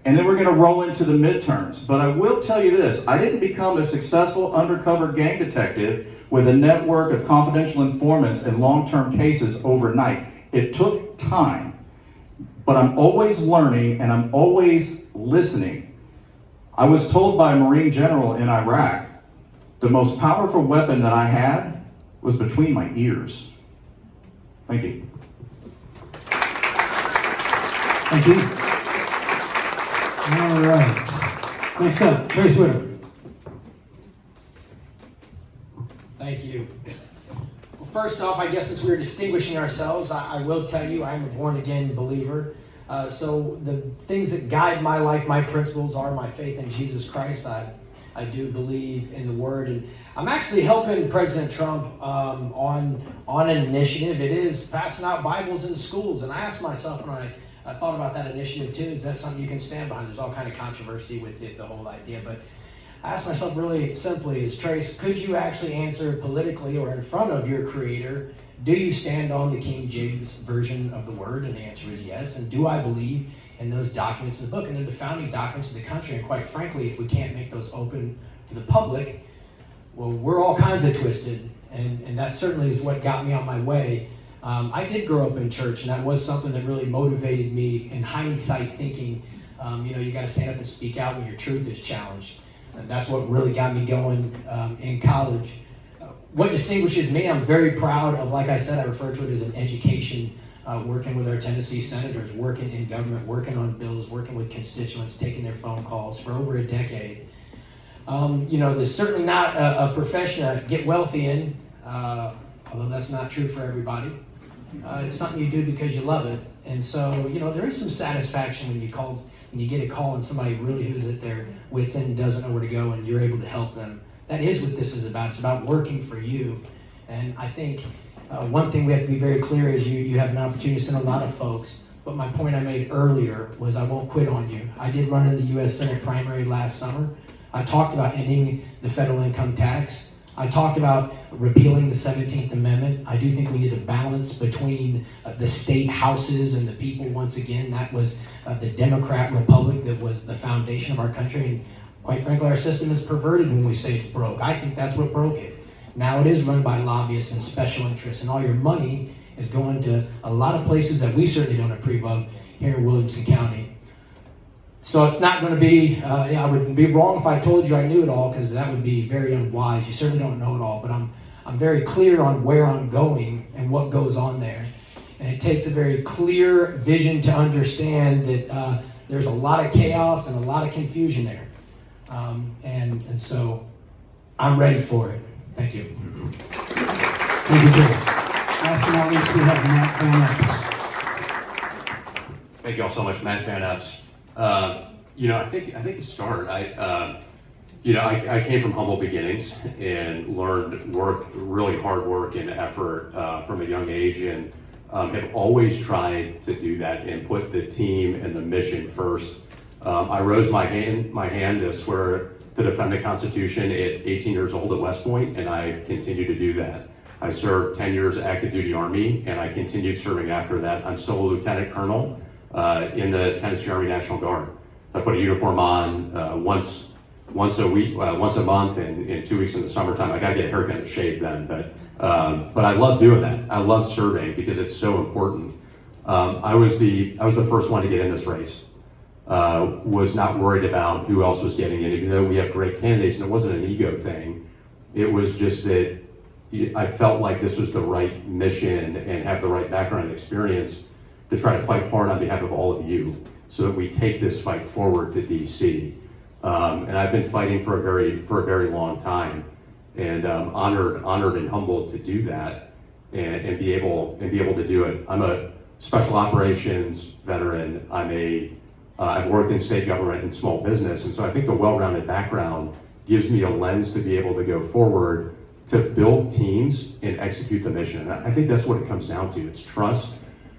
And then we're going to roll into the midterms. But I will tell you this, I didn't become a successful undercover gang detective with a network of confidential informants and long-term cases overnight. It took time, but I'm always learning and I'm always listening. I was told by a Marine general in Iraq, the most powerful weapon that I had was between my ears. Thank you. Thank you. All right. Next up, Trace Whitaker. Thank you. Well, first off, I guess since we're distinguishing ourselves, I will tell you I'm a born-again believer. So the things that guide my life, my principles, are my faith in Jesus Christ. I do believe in the Word, and I'm actually helping President Trump on an initiative. It is passing out Bibles in schools, and I asked myself when I thought about that initiative too, is that something you can stand behind? There's all kind of controversy with it, the whole idea, but I asked myself really simply, Trace, could you actually answer politically or in front of your Creator, do you stand on the King James Version of the Word? And the answer is yes. And do I believe in those documents in the book? And they're the founding documents of the country, and quite frankly, if we can't make those open for the public, well, we're all kinds of twisted, and that certainly is what got me on my way. I did grow up in church, and that was something that really motivated me in hindsight, thinking, you got to stand up and speak out when your truth is challenged. And that's what really got me going in college. What distinguishes me, I'm very proud of, like I said, I refer to it as an education, working with our Tennessee senators, working in government, working on bills, working with constituents, taking their phone calls for over a decade. There's certainly not a profession to get wealthy in, although that's not true for everybody. It's something you do because you love it. And so, there is some satisfaction when you get a call and somebody really who's at their wits' end and doesn't know where to go, and you're able to help them. That is what this is about. It's about working for you. And I think one thing we have to be very clear is you have an opportunity to send a lot of folks. But my point I made earlier was I won't quit on you. I did run in the U.S. Senate primary last summer. I talked about ending the federal income tax. I talked about repealing the 17th Amendment. I do think we need a balance between the state houses and the people. Once again, that was the Democrat Republic that was the foundation of our country. And quite frankly, our system is perverted when we say it's broke. I think that's what broke it. Now it is run by lobbyists and special interests, and all your money is going to a lot of places that we certainly don't approve of here in Williamson County. So it's not going to be, I would be wrong if I told you I knew it all, because that would be very unwise. You certainly don't know it all, but I'm very clear on where I'm going and what goes on there. And it takes a very clear vision to understand that there's a lot of chaos and a lot of confusion there. And so I'm ready for it. Thank you. Thank you, Trace. Last but not least, we have Matt Van Epps. Thank you all so much, Matt Van Epps. I think to start, I came from humble beginnings and learned really hard work and effort from a young age, and have always tried to do that and put the team and the mission first. I rose my hand to swear to defend the Constitution at 18 years old at West Point, and I've continued to do that. I served 10 years active duty Army, and I continued serving after that. I'm still a lieutenant colonel in the Tennessee Army National Guard. I put a uniform on once a week, once a month, and 2 weeks in the summertime. I gotta get a haircut and shave then, but I love doing that. I love serving because it's so important. I was the first one to get in this race. Was not worried about who else was getting in, even though we have great candidates, and it wasn't an ego thing. It was just that I felt like this was the right mission and have the right background and experience to try to fight hard on behalf of all of you so that we take this fight forward to DC. And I've been fighting for a very long time, and honored and humbled to do that. and be able to do it. I'm a special operations veteran. I've worked in state government and small business, and so I think the well-rounded background gives me a lens to be able to go forward to build teams and execute the mission. And I think that's what it comes down to. It's trust,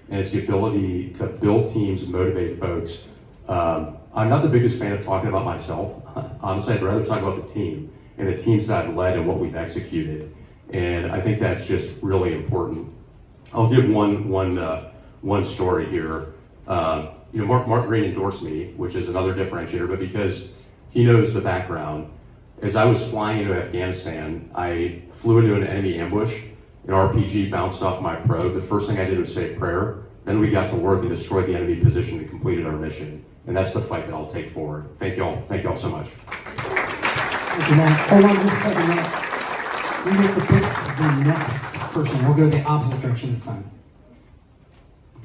and it's the ability to build teams, motivate folks. I'm not the biggest fan of talking about myself. Honestly, I'd rather talk about the team and the teams that I've led and what we've executed. And I think that's just really important. I'll give one story here. Mark Green endorsed me, which is another differentiator, but because he knows the background. As I was flying into Afghanistan, I flew into an enemy ambush. An RPG bounced off my probe. The first thing I did was say a prayer. Then we got to work and destroyed the enemy position and completed our mission. And that's the fight that I'll take forward. Thank y'all so much. Thank you, Matt. Hold on just a second, Matt. We get to pick the next person. We'll go the opposite direction this time.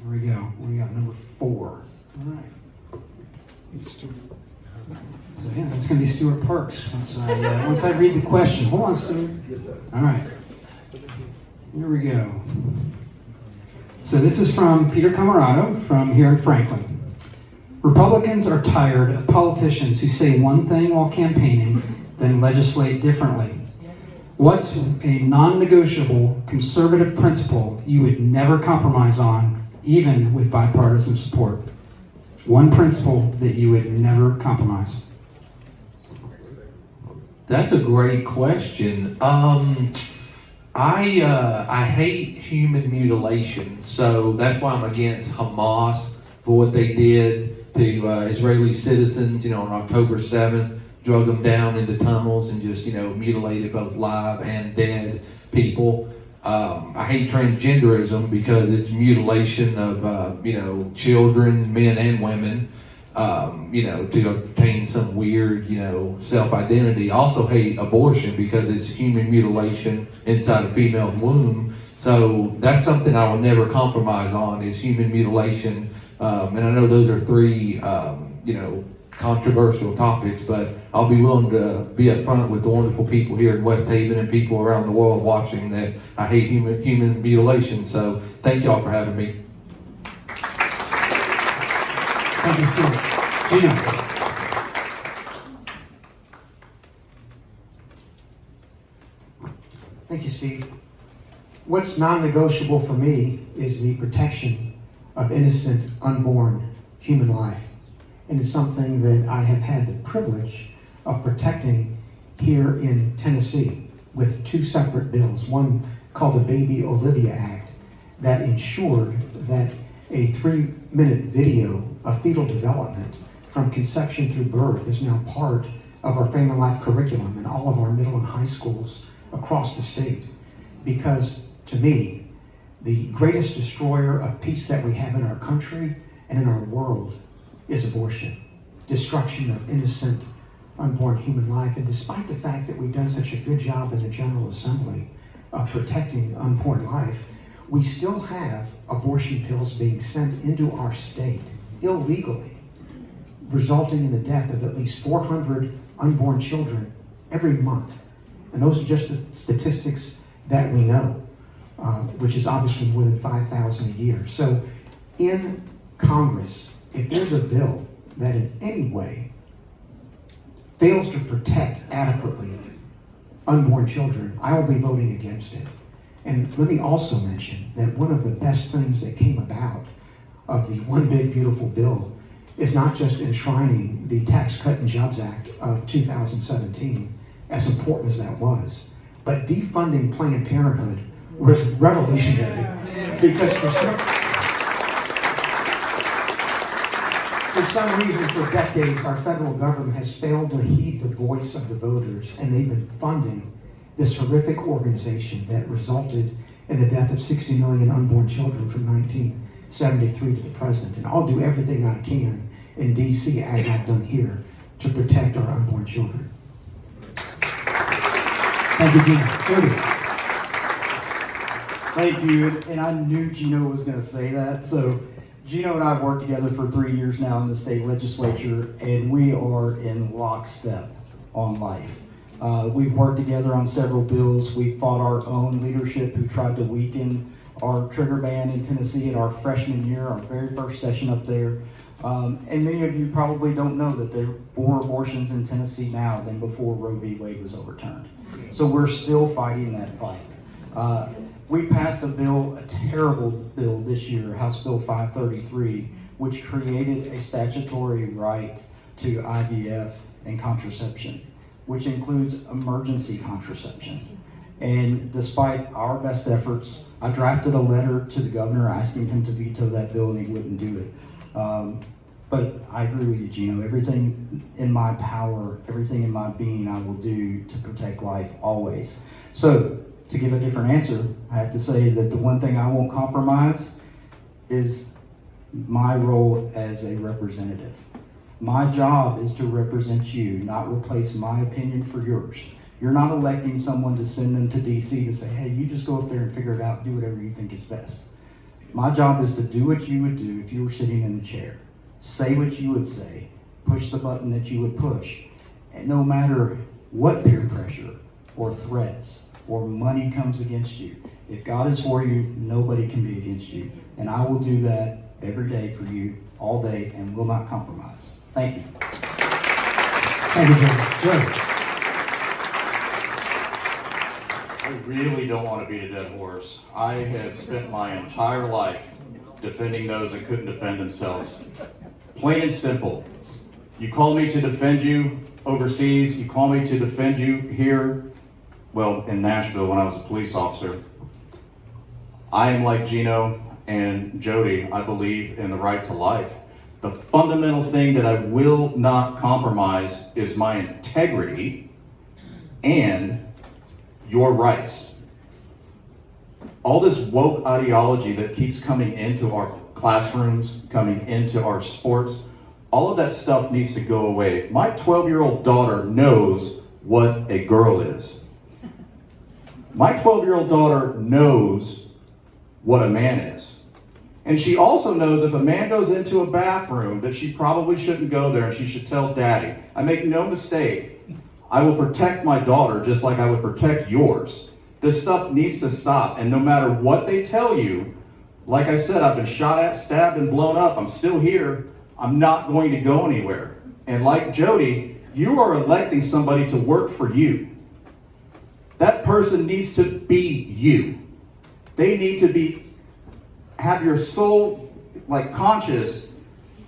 Here we go. We got number 4. All right. So yeah, it's going to be Stuart Parks once I read the question. Hold on, Stuart. All right. Here we go. So this is from Peter Camarado from here in Franklin. Republicans are tired of politicians who say one thing while campaigning, then legislate differently. What's a non-negotiable conservative principle you would never compromise on, even with bipartisan support? One principle that you would never compromise. That's a great question. I hate human mutilation, so that's why I'm against Hamas for what they did to Israeli citizens. On October 7th, drug them down into tunnels and just mutilated both live and dead people. I hate transgenderism because it's mutilation of children, men and women. To obtain some weird, self-identity. I also hate abortion because it's human mutilation inside a female's womb. So that's something I will never compromise on, is human mutilation. And I know those are 3, controversial topics, but I'll be willing to be upfront with the wonderful people here in Westhaven and people around the world watching that I hate human mutilation. So thank y'all for having me. Thank you, Stuart. Gino. Thank you, Steve. What's non-negotiable for me is the protection of innocent, unborn human life. And it's something that I have had the privilege of protecting here in Tennessee with 2 separate bills. One called the Baby Olivia Act that ensured that a 3-minute video of fetal development from conception through birth is now part of our family life curriculum in all of our middle and high schools across the state. Because to me, the greatest destroyer of peace that we have in our country and in our world is abortion. Destruction of innocent, unborn human life. And despite the fact that we've done such a good job in the General Assembly of protecting unborn life, we still have abortion pills being sent into our state illegally, resulting in the death of at least 400 unborn children every month. And those are just the statistics that we know, which is obviously more than 5,000 a year. So in Congress, if there's a bill that in any way fails to protect adequately unborn children, I will be voting against it. And let me also mention that one of the best things that came about of the One Big Beautiful Bill is not just enshrining the Tax Cut and Jobs Act of 2017, as important as that was, but defunding Planned Parenthood was revolutionary because for some reason for decades our federal government has failed to heed the voice of the voters, and they've been funding this horrific organization that resulted in the death of 60 million unborn children from 1973 to the present. And I'll do everything I can in DC, as I've done here, to protect our unborn children. Thank you, Gino. Jody. Thank you, and I knew Gino was going to say that. So Gino and I have worked together for 3 years now in the state legislature, and we are in lockstep on life. We've worked together on several bills. We fought our own leadership who tried to weaken our trigger ban in Tennessee in our freshman year, our very first session up there. And many of you probably don't know that there are more abortions in Tennessee now than before Roe v. Wade was overturned. So we're still fighting that fight. We passed a bill, a terrible bill this year, House Bill 533, which created a statutory right to IVF and contraception, which includes emergency contraception. And despite our best efforts, I drafted a letter to the governor asking him to veto that bill, and he wouldn't do it. But I agree with you, Gino. Everything in my power, everything in my being, I will do to protect life always. So, to give a different answer, I have to say that the one thing I won't compromise is my role as a representative. My job is to represent you, not replace my opinion for yours. You're not electing someone to send them to DC to say, hey, you just go up there and figure it out, do whatever you think is best. My job is to do what you would do if you were sitting in the chair. Say what you would say, push the button that you would push. And no matter what peer pressure or threats or money comes against you, if God is for you, nobody can be against you. And I will do that every day for you, all day, and will not compromise. Thank you. Thank you, Joe. Joe. I really don't want to beat a dead horse. I have spent my entire life defending those that couldn't defend themselves. Plain and simple. You call me to defend you overseas, you call me to defend you here, well, in Nashville when I was a police officer. I am like Gino and Jody. I believe in the right to life. The fundamental thing that I will not compromise is my integrity and your rights. All this woke ideology that keeps coming into our classrooms, coming into our sports, all of that stuff needs to go away. My 12-year-old daughter knows what a girl is. My 12-year-old daughter knows what a man is. And she also knows if a man goes into a bathroom that she probably shouldn't go there and she should tell daddy. I make no mistake. I will protect my daughter just like I would protect yours. This stuff needs to stop, and no matter what they tell you, like I said, I've been shot at, stabbed, and blown up. I'm still here. I'm not going to go anywhere. And like Jody, you are electing somebody to work for you. That person needs to be you. They need to have your soul conscious,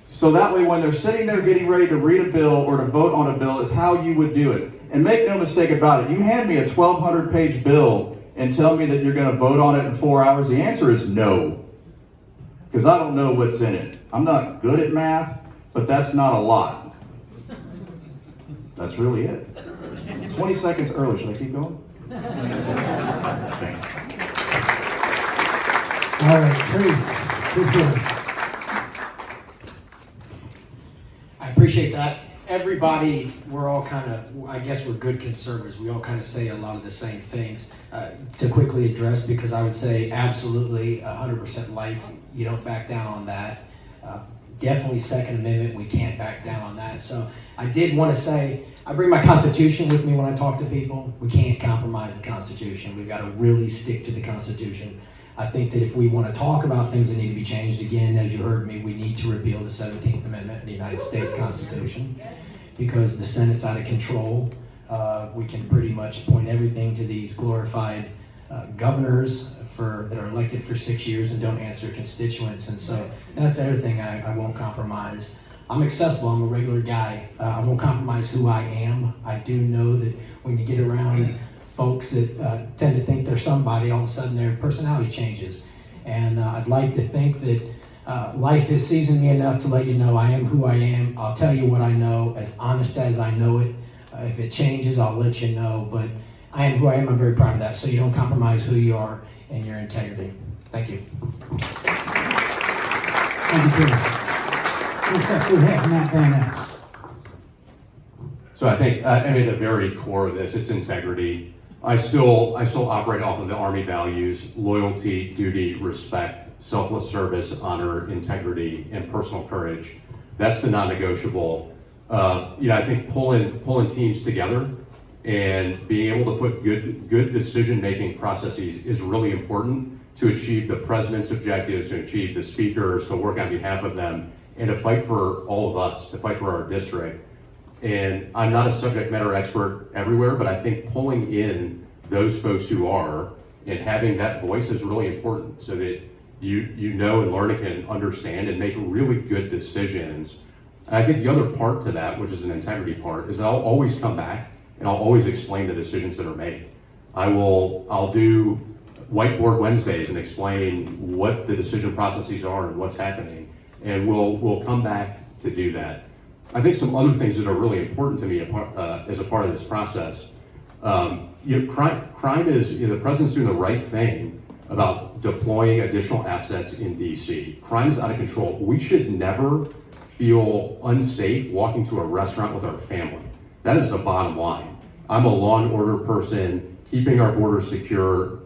so that way when they're sitting there getting ready to read a bill or to vote on a bill, it's how you would do it. And make no mistake about it, you hand me a 1,200-page bill and tell me that you're going to vote on it in 4 hours, the answer is no. Because I don't know what's in it. I'm not good at math, but that's not a lot. That's really it. 20 seconds early, should I keep going? Thanks. All right, please go ahead. I appreciate that. Everybody, we're all kind of, I guess we're good conservatives. We all kind of say a lot of the same things. To quickly address, because I would say absolutely 100% life, you don't back down on that. Definitely Second Amendment, we can't back down on that. So I did want to say, I bring my Constitution with me when I talk to people. We can't compromise the Constitution. We've got to really stick to the Constitution. I think that if we want to talk about things that need to be changed, again, as you heard me, we need to repeal the 17th Amendment of the United States Constitution, because the Senate's out of control. We can pretty much point everything to these glorified governors that are elected for 6 years and don't answer constituents. And so that's the other thing I won't compromise. I'm accessible, I'm a regular guy. I won't compromise who I am. I do know that when you get around folks that tend to think they're somebody, all of a sudden their personality changes. And I'd like to think that life has seasoned me enough to let you know I am who I am. I'll tell you what I know, as honest as I know it. If it changes, I'll let you know. But I am who I am. I'm very proud of that. So you don't compromise who you are and your integrity. Thank you. Thank you, Chris. Next up, we have Matt Van Ness. So I think, at the very core of this, it's integrity. I still operate off of the Army values: loyalty, duty, respect, selfless service, honor, integrity, and personal courage. That's the non-negotiable. I think pulling teams together And being able to put good decision-making processes is really important to achieve the president's objectives, to achieve the speakers, to work on behalf of them, and to fight for all of us, to fight for our district. And I'm not a subject matter expert everywhere, but I think pulling in those folks who are and having that voice is really important so that you know and learn and can understand and make really good decisions. And I think the other part to that, which is an integrity part, is that I'll always come back and I'll always explain the decisions that are made. I'll do whiteboard Wednesdays and explain what the decision processes are and what's happening. And we'll come back to do that. I think some other things that are really important to me as a part of this process, crime is, the president's doing the right thing about deploying additional assets in DC. Crime is out of control. We should never feel unsafe walking to a restaurant with our family. That is the bottom line. I'm a law and order person. Keeping our borders secure,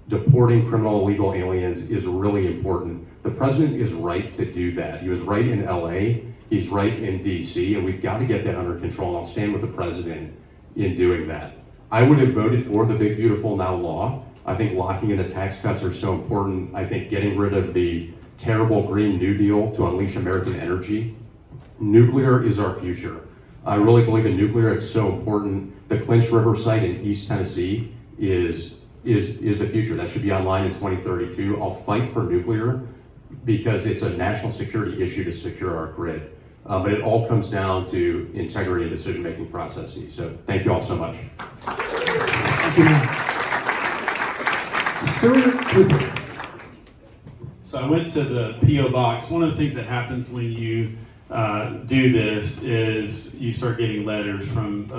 deporting criminal illegal aliens is really important. The president is right to do that. He was right in LA, he's right in DC, and we've got to get that under control, and I'll stand with the president in doing that. I would have voted for the Big Beautiful Now law. I think locking in the tax cuts are so important. I think getting rid of the terrible Green New Deal to unleash American energy. Nuclear is our future. I really believe in nuclear, it's so important. The Clinch River site in East Tennessee is the future. That should be online in 2032. I'll fight for nuclear because it's a national security issue to secure our grid. But it all comes down to integrity and decision-making processes. So thank you all so much. Thank you, Matt. Stuart Cooper. So I went to the P.O. box. One of the things that happens when you do this is you start getting letters from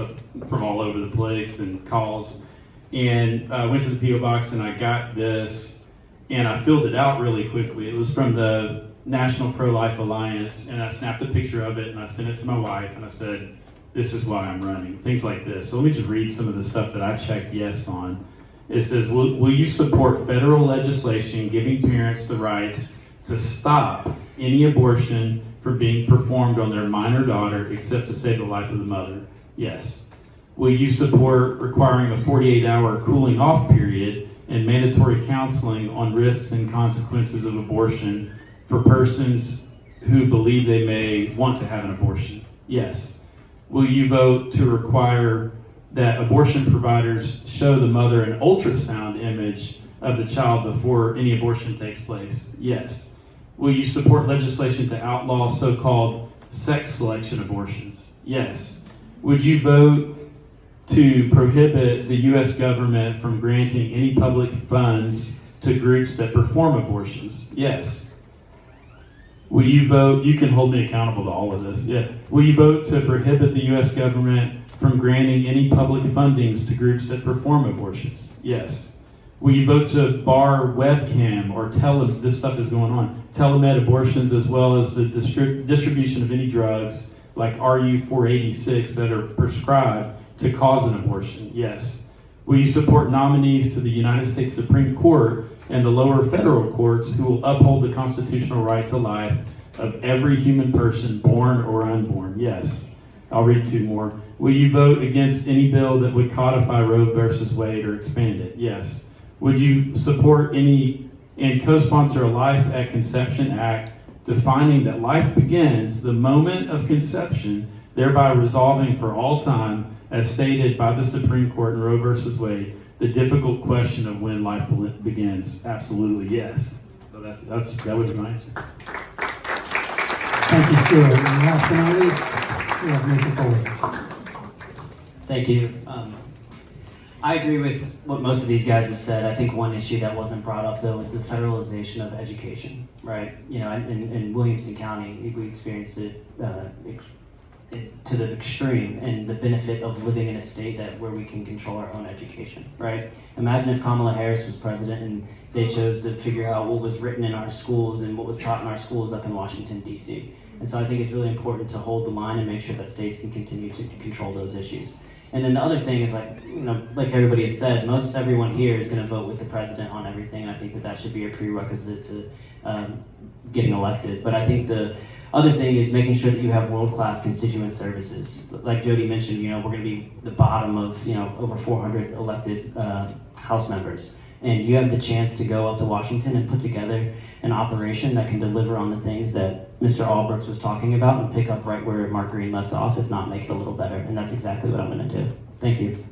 all over the place and calls. And I went to the P.O. box and I got this and I filled it out really quickly. It was from the National Pro-Life Alliance, and I snapped a picture of it and I sent it to my wife and I said, this is why I'm running, things like this. So let me just read some of the stuff that I checked yes on. It says, will you support federal legislation giving parents the rights to stop any abortion from being performed on their minor daughter except to save the life of the mother? Yes. Will you support requiring a 48-hour cooling off period and mandatory counseling on risks and consequences of abortion for persons who believe they may want to have an abortion? Yes. Will you vote to require that abortion providers show the mother an ultrasound image of the child before any abortion takes place? Yes. Will you support legislation to outlaw so-called sex selection abortions? Yes. Would you vote to prohibit the U.S. government from granting any public funds to groups that perform abortions? Yes. Will you vote, you can hold me accountable to all of this, yeah. Will you vote to prohibit the U.S. government from granting any public fundings to groups that perform abortions? Yes. Will you vote to bar webcam or this stuff is going on, telemed abortions, as well as the distribution of any drugs like RU-486 that are prescribed to cause an abortion? Yes. Will you support nominees to the United States Supreme Court and the lower federal courts who will uphold the constitutional right to life of every human person, born or unborn? Yes. I'll read two more. Will you vote against any bill that would codify Roe versus Wade or expand it? Yes. Would you support any and co-sponsor a Life at Conception Act defining that life begins the moment of conception, thereby resolving for all time, as stated by the Supreme Court in Roe versus Wade, the difficult question of when life begins? Absolutely yes. So that would be my answer. Thank you, Stuart. And last but not least, we have Mason Foley. Thank you. I agree with what most of these guys have said. I think one issue that wasn't brought up though was the federalization of education, right? You know, in Williamson County, we experienced it to the extreme, and the benefit of living in a state where we can control our own education, right? Imagine if Kamala Harris was president and they chose to figure out what was written in our schools and what was taught in our schools up in Washington, D.C. And so I think it's really important to hold the line and make sure that states can continue to control those issues. And then the other thing is like everybody has said, most everyone here is going to vote with the president on everything. I think that should be a prerequisite to getting elected. But I think the other thing is making sure that you have world-class constituent services. Like Jody mentioned, we're going to be the bottom of over 400 elected House members. And you have the chance to go up to Washington and put together an operation that can deliver on the things that Mr. Albrecht was talking about and pick up right where Mark Green left off, if not make it a little better. And that's exactly what I'm going to do. Thank you.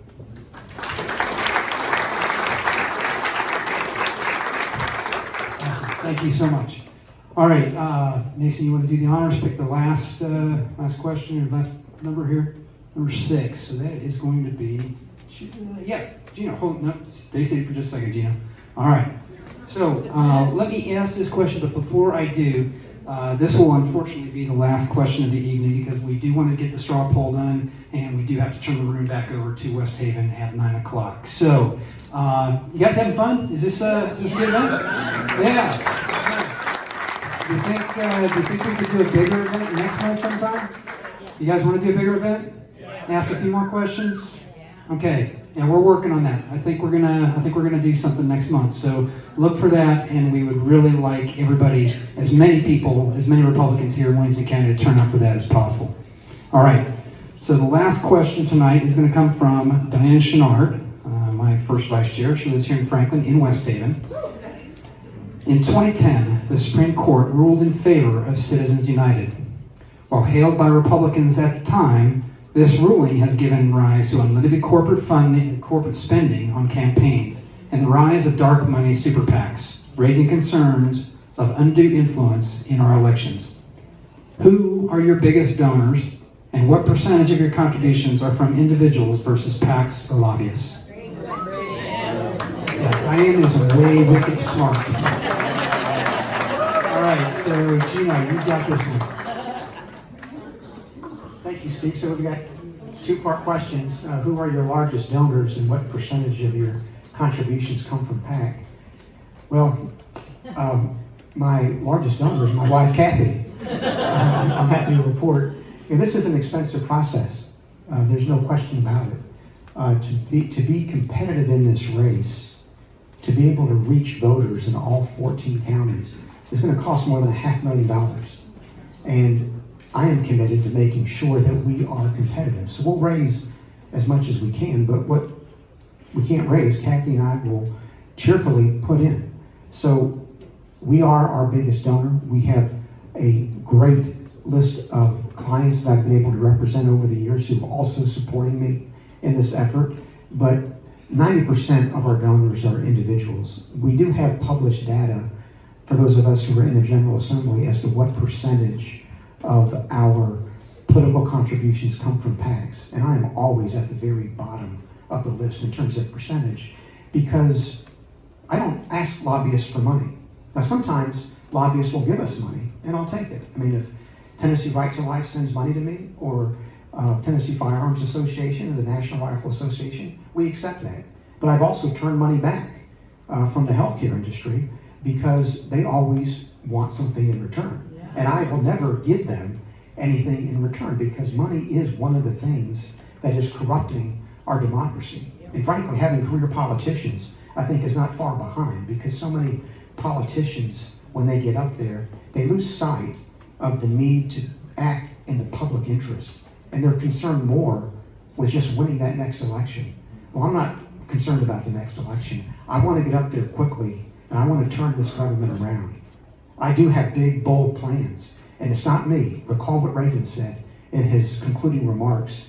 Awesome. Thank you so much. All right, Mason, you want to do the honors? Pick the last question or last number here, number 6. So that is going to be, Gina. Stay safe for just a second, Gina. All right. So let me ask this question, but before I do, this will unfortunately be the last question of the evening because we do want to get the straw poll done, and we do have to turn the room back over to Westhaven at 9 o'clock. So, you guys having fun? Is this a good event? Yeah. Do you think we could do a bigger event next month sometime? You guys want to do a bigger event? Ask a few more questions? Okay. Yeah, we're working on that. I think we're gonna do something next month. So look for that, and we would really like everybody, as many Republicans here in Williamson County, to turn out for that as possible. All right. So the last question tonight is going to come from Diane Chenard, my first vice chair. She lives here in Franklin, in Westhaven. In 2010, the Supreme Court ruled in favor of Citizens United. While hailed by Republicans at the time, this ruling has given rise to unlimited corporate spending on campaigns and the rise of dark money super PACs, raising concerns of undue influence in our elections. Who are your biggest donors, and what percentage of your contributions are from individuals versus PACs or lobbyists? Yeah, Diane is way wicked smart. All right, so Gina, you got this one. Thank you, Steve. So we've got 2-part questions. Who are your largest donors and what percentage of your contributions come from PAC? Well, my largest donor is my wife, Kathy. I'm happy to report. And this is an expensive process. There's no question about it. To be competitive in this race, to be able to reach voters in all 14 counties is going to cost more than $500,000. And I am committed to making sure that we are competitive. So we'll raise as much as we can, but what we can't raise, Kathy and I will cheerfully put in. So we are our biggest donor. We have a great list of clients that I've been able to represent over the years who are also supporting me in this effort, but 90% of our donors are individuals. We do have published data for those of us who are in the General Assembly as to what percentage of our political contributions come from PACs. And I am always at the very bottom of the list in terms of percentage because I don't ask lobbyists for money. Now sometimes lobbyists will give us money and I'll take it. I mean, if Tennessee Right to Life sends money to me or Tennessee Firearms Association or the National Rifle Association, we accept that. But I've also turned money back from the healthcare industry because they always want something in return. And I will never give them anything in return because money is one of the things that is corrupting our democracy. And frankly, having career politicians, I think, is not far behind because so many politicians, when they get up there, they lose sight of the need to act in the public interest. And they're concerned more with just winning that next election. Well, I'm not concerned about the next election. I want to get up there quickly and I want to turn this government around. I do have big, bold plans, and it's not me. Recall what Reagan said in his concluding remarks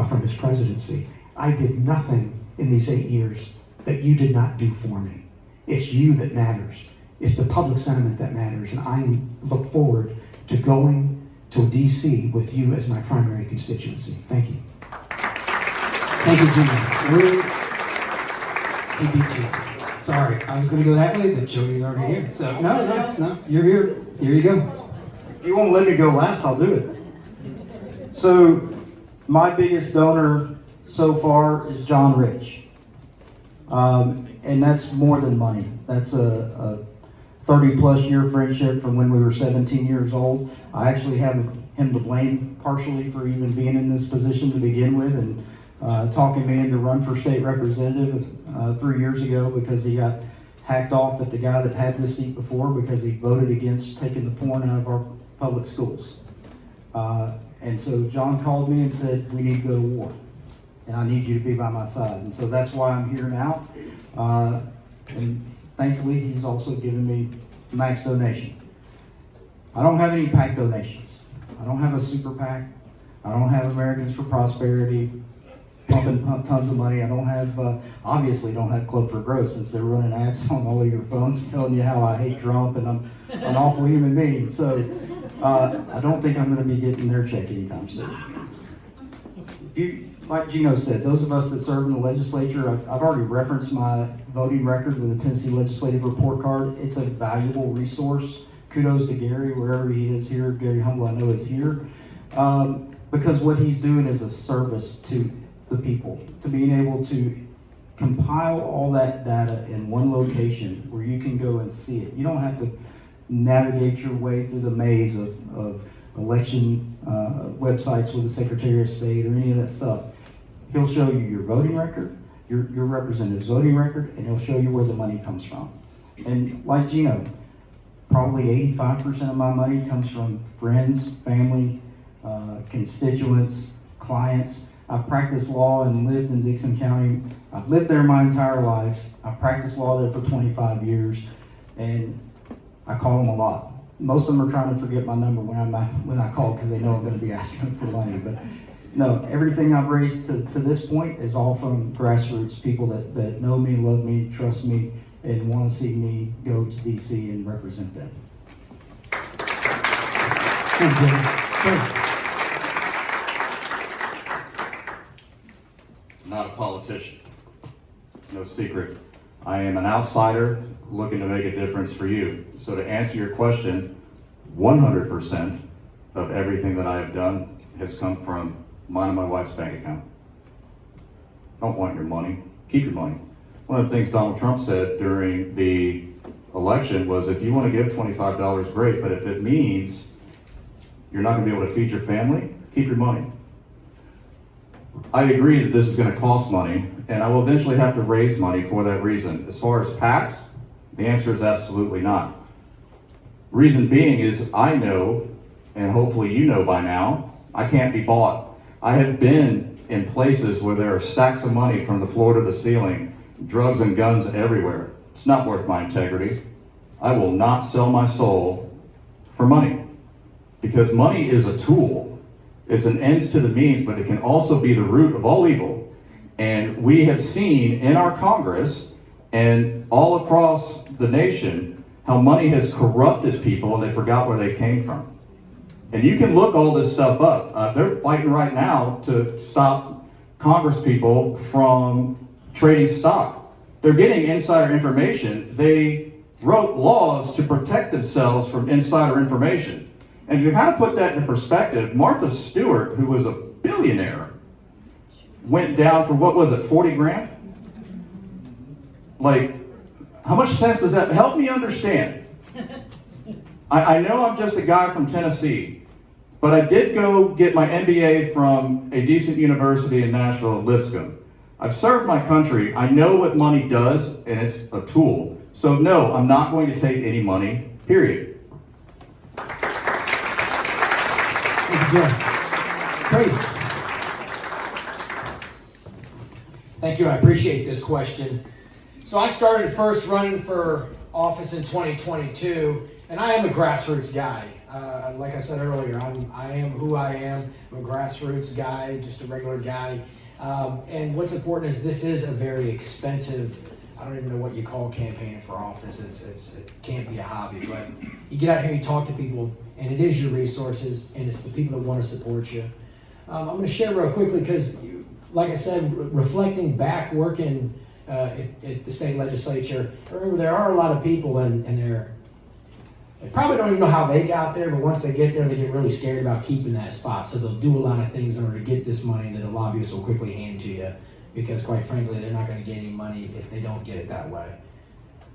from his presidency. I did nothing in these 8 years that you did not do for me. It's you that matters. It's the public sentiment that matters, and I look forward to going to DC with you as my primary constituency. Thank you. Thank you, Jimmy. He beat you. Sorry, I was going to go that way, but Jody's already here. So, no, you're here. Here you go. If you want to let me go last, I'll do it. So, my biggest donor so far is John Rich. And that's more than money. That's a 30-plus year friendship from when we were 17 years old. I actually have him to blame partially for even being in this position to begin with, and talking me into run for state representative 3 years ago because he got hacked off at the guy that had this seat before because he voted against taking the porn out of our public schools. And so John called me and said, we need to go to war, and I need you to be by my side. And so that's why I'm here now. And thankfully, he's also given me max donation. I don't have any PAC donations. I don't have a super PAC. I don't have Americans for Prosperity pumping tons of money. I don't have, obviously don't have Club for Growth, since they're running ads on all of your phones telling you how I hate Trump and I'm an awful human being. So I don't think I'm going to be getting their check anytime soon. Like Gino said, those of us that serve in the legislature, I've already referenced my voting record with the Tennessee Legislative Report Card. It's a valuable resource. Kudos to Gary, wherever he is here. Gary Humble, I know, is here. Because what he's doing is a service to the people, to being able to compile all that data in one location where you can go and see it. You don't have to navigate your way through the maze of election websites with the Secretary of State or any of that stuff. He'll show you your voting record, your representative's voting record, and he'll show you where the money comes from. And like Gino, probably 85% of my money comes from friends, family, constituents, clients. I've practiced law and lived in Dixon County. I've lived there my entire life. I've practiced law there for 25 years, and I call them a lot. Most of them are trying to forget my number when I call because they know I'm going to be asking them for money. But no, everything I've raised to this point is all from grassroots people that know me, love me, trust me, and want to see me go to DC and represent them. Not a politician. No secret. I am an outsider looking to make a difference for you. So to answer your question, 100% of everything that I have done has come from mine and my wife's bank account. I don't want your money. Keep your money. One of the things Donald Trump said during the election was, if you want to give $25, great, but if it means you're not going to be able to feed your family, keep your money. I agree that this is going to cost money, and I will eventually have to raise money for that reason. As far as PACs, the answer is absolutely not. Reason being is I know, and hopefully you know by now, I can't be bought. I have been in places where there are stacks of money from the floor to the ceiling, drugs and guns everywhere. It's not worth my integrity. I will not sell my soul for money, because money is a tool. It's an ends to the means, but it can also be the root of all evil. And we have seen in our Congress and all across the nation how money has corrupted people and they forgot where they came from. And you can look all this stuff up. They're fighting right now to stop Congress people from trading stock. They're getting insider information. They wrote laws to protect themselves from insider information. And to kind of put that into perspective, Martha Stewart, who was a billionaire, went down for, what was it, 40 grand? Like, how much sense does that, help me understand. I know I'm just a guy from Tennessee, but I did go get my MBA from a decent university in Nashville, Lipscomb. I've served my country. I know what money does, and it's a tool. So no, I'm not going to take any money, period. Grace. Thank you. I appreciate this question. So I started first running for office in 2022, and I am a grassroots guy. Like I said earlier, I am who I am. I'm a grassroots guy, just a regular guy. And what's important is this is a very expensive, I don't even know what you call campaigning for office. It can't be a hobby, but you get out here, you talk to people, and it is your resources, and it's the people that want to support you. I'm going to share real quickly because, like I said, reflecting back, working at the state legislature, I remember there are a lot of people, and they probably don't even know how they got there, but once they get there, they get really scared about keeping that spot. So they'll do a lot of things in order to get this money that a lobbyist will quickly hand to you, because quite frankly, they're not going to get any money if they don't get it that way.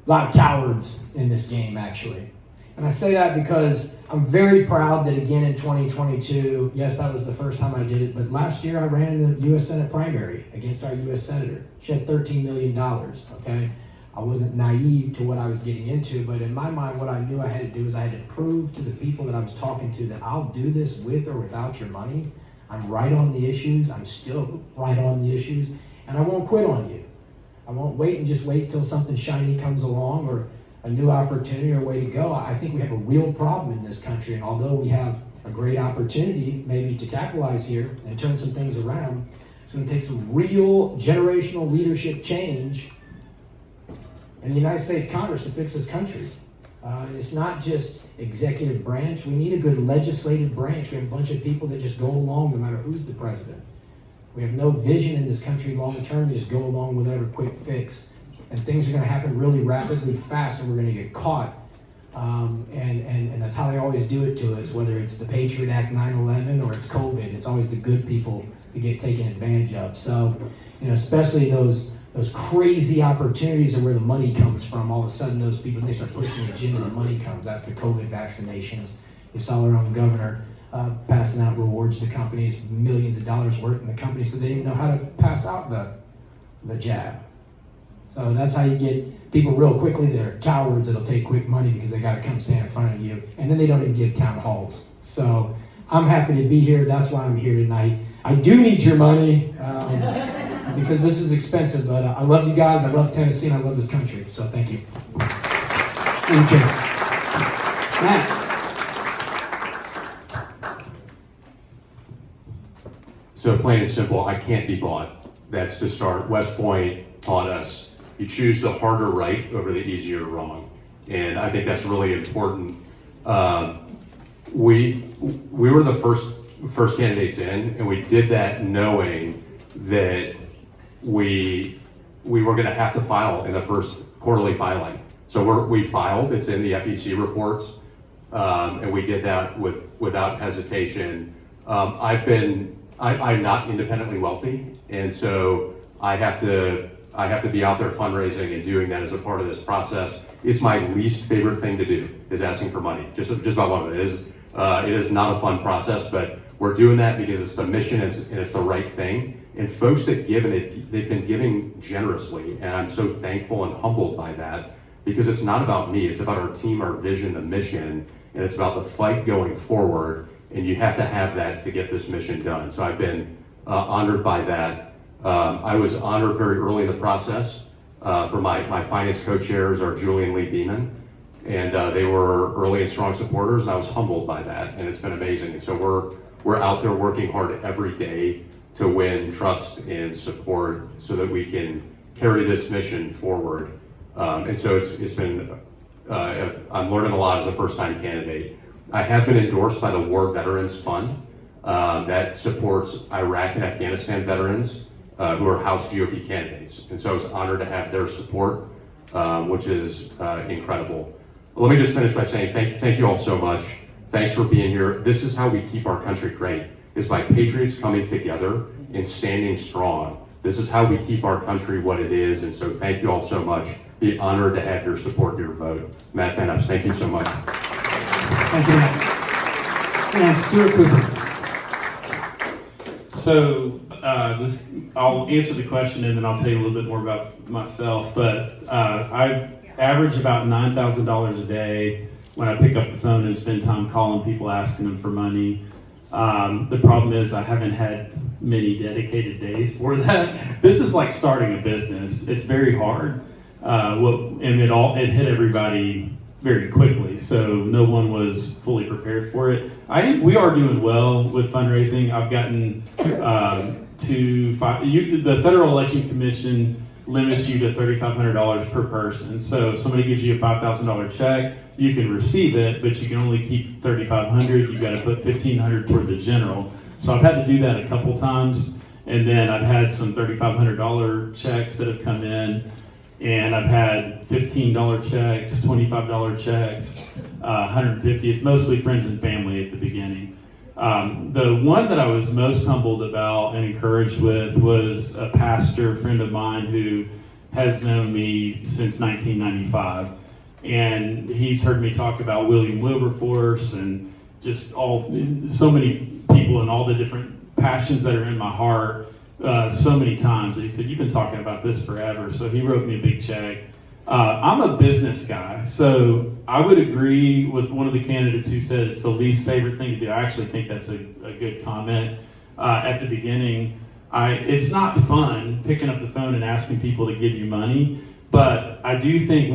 A lot of cowards in this game, actually. And I say that because I'm very proud that again in 2022, yes, that was the first time I did it, but last year I ran in the U.S. Senate primary against our U.S. Senator. She had $13 million, okay? I wasn't naive to what I was getting into, but in my mind, what I knew I had to do is I had to prove to the people that I was talking to that I'll do this with or without your money. I'm right on the issues. I'm still right on the issues, and I won't quit on you. I won't wait and just wait till something shiny comes along or a new opportunity or a way to go. I think we have a real problem in this country, and although we have a great opportunity maybe to capitalize here and turn some things around, it's going to take some real generational leadership change in the United States Congress to fix this country. And it's not just executive branch. We need a good legislative branch. We have a bunch of people that just go along no matter who's the president. We have no vision in this country long term. They just go along with whatever quick fix. And things are going to happen really rapidly fast, and we're going to get caught. And that's how they always do it to us, whether it's the Patriot Act 9/11 or it's COVID. It's always the good people that get taken advantage of. So, especially those crazy opportunities are where the money comes from. All of a sudden, those people, they start pushing the agenda, the money comes. That's the COVID vaccinations. You saw our own governor passing out rewards to companies, millions of dollars worth, and the company said they didn't know how to pass out the jab. So that's how you get people real quickly that are cowards that'll take quick money because they got to come stand in front of you, and then they don't even give town halls. So I'm happy to be here. That's why I'm here tonight. I do need your money because this is expensive, but I love you guys. I love Tennessee, and I love this country. So thank you. Thank you. Matt. So plain and simple, I can't be bought. That's to start. West Point taught us you choose the harder right over the easier wrong, and I think that's really important. We were the first candidates in, and we did that knowing that we were going to have to file in the first quarterly filing. So we filed. It's in the FEC reports, and we did that without hesitation. I'm not independently wealthy, and so I have to be out there fundraising and doing that as a part of this process. It's my least favorite thing to do, is asking for money. Just about one of it. It is not a fun process, but we're doing that because it's the mission and it's the right thing. And folks that give, and they've been giving generously, and I'm so thankful and humbled by that, because it's not about me, it's about our team, our vision, the mission, and it's about the fight going forward, and you have to have that to get this mission done. So I've been honored by that. I was honored very early in the process for my finance co-chairs are Julie and Lee Beeman, and they were early and strong supporters, and I was humbled by that, and it's been amazing. And so we're out there working hard every day to win trust and support so that we can carry this mission forward. And so it's been, I'm learning a lot as a first-time candidate. I have been endorsed by the War Veterans Fund that supports Iraq and Afghanistan veterans who are House GOP candidates. And so I was honored to have their support, which is incredible. Let me just finish by saying thank you all so much. Thanks for being here. This is how we keep our country great, is by patriots coming together and standing strong. This is how we keep our country what it is, and so thank you all so much. Be honored to have your support, your vote. Matt Van Ups, thank you so much. Thank you, Matt. And Stuart Cooper. So I'll answer the question and then I'll tell you a little bit more about myself. But I average about $9,000 a day when I pick up the phone and spend time calling people asking them for money. The problem is I haven't had many dedicated days for that. This is like starting a business. It's very hard. And it hit everybody very quickly, so no one was fully prepared for it. We are doing well with fundraising. I've gotten the Federal Election Commission limits you to $3,500 per person. So if somebody gives you a $5,000 check, you can receive it, but you can only keep $3,500. You've got to put $1,500 toward the general. So I've had to do that a couple times, and then I've had some $3,500 checks that have come in. And I've had $15 checks, $25 checks, $150. It's mostly friends and family at the beginning. The one that I was most humbled about and encouraged with was a pastor friend of mine who has known me since 1995. And he's heard me talk about William Wilberforce and just so many people and all the different passions that are in my heart so many times. And he said, "You've been talking about this forever." So he wrote me a big check. I'm a business guy, so I would agree with one of the candidates who said it's the least favorite thing to do. I actually think that's a good comment. At the beginning, it's not fun picking up the phone and asking people to give you money, but I do think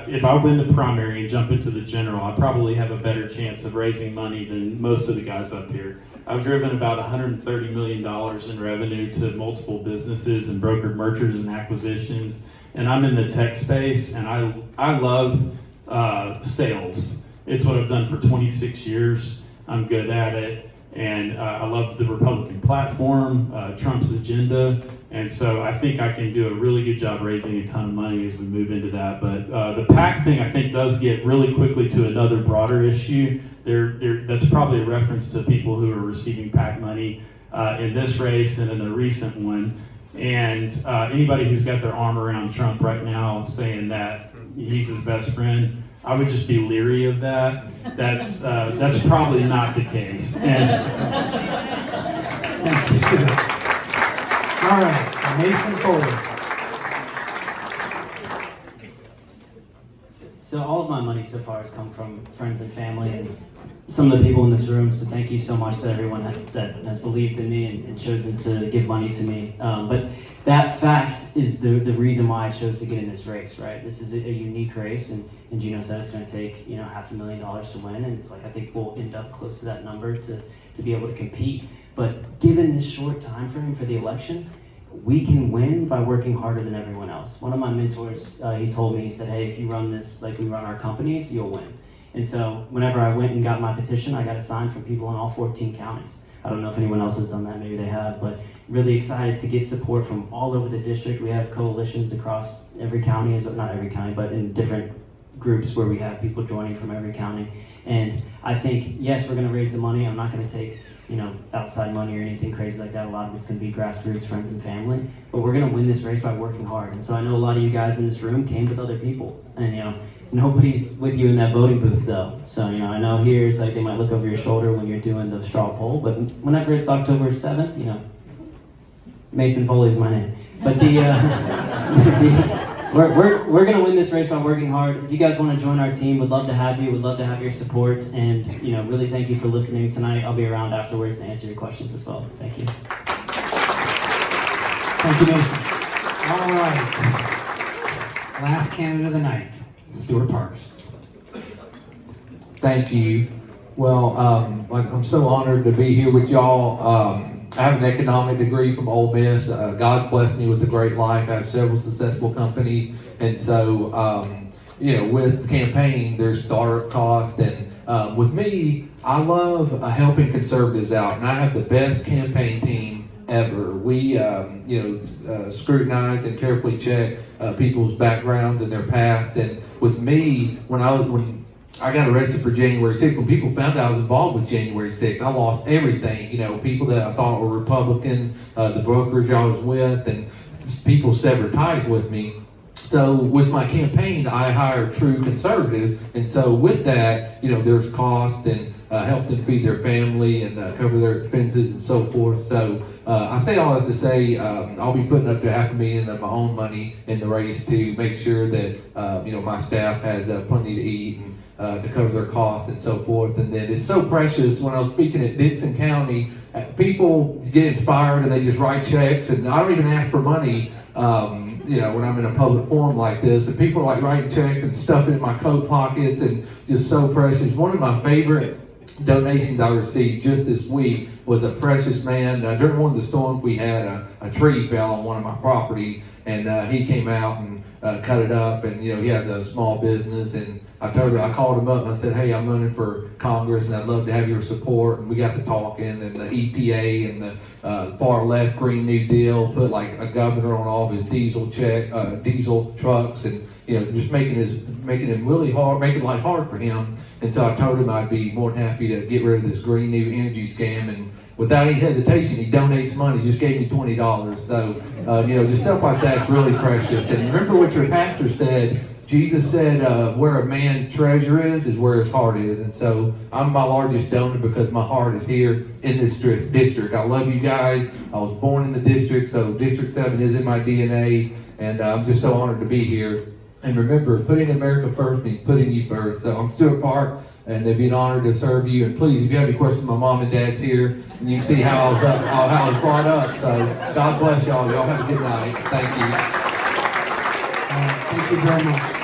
if I win the primary and jump into the general, I probably have a better chance of raising money than most of the guys up here. I've driven about $130 million in revenue to multiple businesses and brokered mergers and acquisitions. And I'm in the tech space, and I love sales. It's what I've done for 26 years. I'm good at it, and I love the Republican platform, Trump's agenda, and so I think I can do a really good job raising a ton of money as we move into that. But the PAC thing, I think, does get really quickly to another broader issue. That's probably a reference to people who are receiving PAC money in this race and in a recent one. And anybody who's got their arm around Trump right now saying that he's his best friend, I would just be leery of that. That's probably not the case. And All right, Mason Foley. So all of my money so far has come from friends and family and some of the people in this room. So thank you so much to everyone that has believed in me and chosen to give money to me. But that fact is the reason why I chose to get in this race, right? This is a unique race, and Gino said it's going to take $500,000 to win, and it's like I think we'll end up close to that number to be able to compete. But given this short time frame for the election, we can win by working harder than everyone else. One of my mentors, he told me, he said, "Hey, if you run this like we run our companies, you'll win." And so whenever I went and got my petition, I got it signed from people in all 14 counties. I don't know if anyone else has done that, maybe they have, but really excited to get support from all over the district. We have coalitions across every county, not every county, but in different groups where we have people joining from every county. And I think, yes, we're gonna raise the money. I'm not gonna take outside money or anything crazy like that. A lot of it's gonna be grassroots, friends and family, but we're gonna win this race by working hard. And so I know a lot of you guys in this room came with other people, and nobody's with you in that voting booth though. So I know here it's like they might look over your shoulder when you're doing the straw poll, but whenever it's October 7th, Mason Foley is my name. But we're gonna win this race by working hard. If you guys want to join our team, we'd love to have you. We'd love to have your support, and really thank you for listening tonight. I'll be around afterwards to answer your questions as well. Thank you. Thank you, Mason. All right. Last candidate of the night, Stuart Parks. Thank you. Well, I'm so honored to be here with y'all. I have an economic degree from Ole Miss. God blessed me with a great life. I have several successful companies. And so, with campaigning, there's startup costs. And with me, I love helping conservatives out. And I have the best campaign team ever. We, scrutinize and carefully check people's backgrounds and their past. And with me, when I got arrested for January 6th, when people found out I was involved with January 6th, I lost everything. People that I thought were Republican, the brokerage I was with, and people severed ties with me. So with my campaign, I hired true conservatives, and so with that, there's cost and help them feed their family and cover their expenses and so forth. So I say all that to say I'll be putting up to $500,000 of my own money in the race to make sure that my staff has plenty to eat and to cover their costs and so forth. And then it's so precious when I was speaking at Dixon County, people get inspired and they just write checks, and I don't even ask for money. When I'm in a public forum like this, and people are like writing checks and stuffing it in my coat pockets, and just so precious. One of my favorite donations I received just this week was a precious man. During one of the storms, we had a tree fell on one of my properties, and he came out and cut it up, and he has a small business, and I called him up and I said, "Hey, I'm running for Congress and I'd love to have your support." And we got to talking, and the EPA and the far left Green New Deal put like a governor on all of his diesel trucks, and just making him really hard, making life hard for him. And so I told him I'd be more than happy to get rid of this Green New Energy scam, and without any hesitation, he donates money. Just gave me $20. So just stuff like that's really precious. And remember what your pastor said. Jesus said, where a man's treasure is where his heart is. And so I'm my largest donor because my heart is here in this district. I love you guys. I was born in the district, so District 7 is in my DNA. And I'm just so honored to be here. And remember, putting America first means putting you first. So I'm Stuart Park, and it'd be an honor to serve you. And please, if you have any questions, my mom and dad's here, and you can see how I was brought up. So God bless y'all. Y'all have a good night. Thank you. Thank you very much.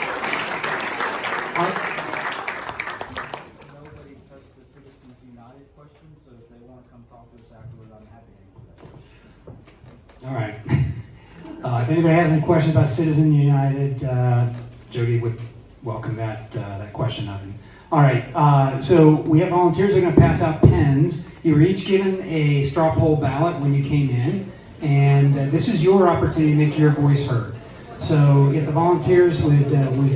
Nobody touched the Citizens United question, so if they want to come talk to us afterwards, I'm happy to answer that. All right. If anybody has any questions about Citizens United, Jody would welcome that question of him. All right, so we have volunteers who are going to pass out pens. You were each given a straw poll ballot when you came in, and this is your opportunity to make your voice heard. So if the volunteers would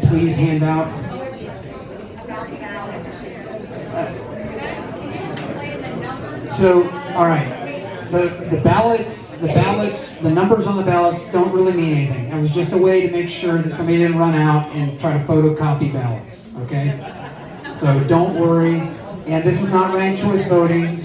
please hand out. All right. The ballots, the numbers on the ballots don't really mean anything. It was just a way to make sure that somebody didn't run out and try to photocopy ballots, okay? So don't worry. And this is not ranked choice voting.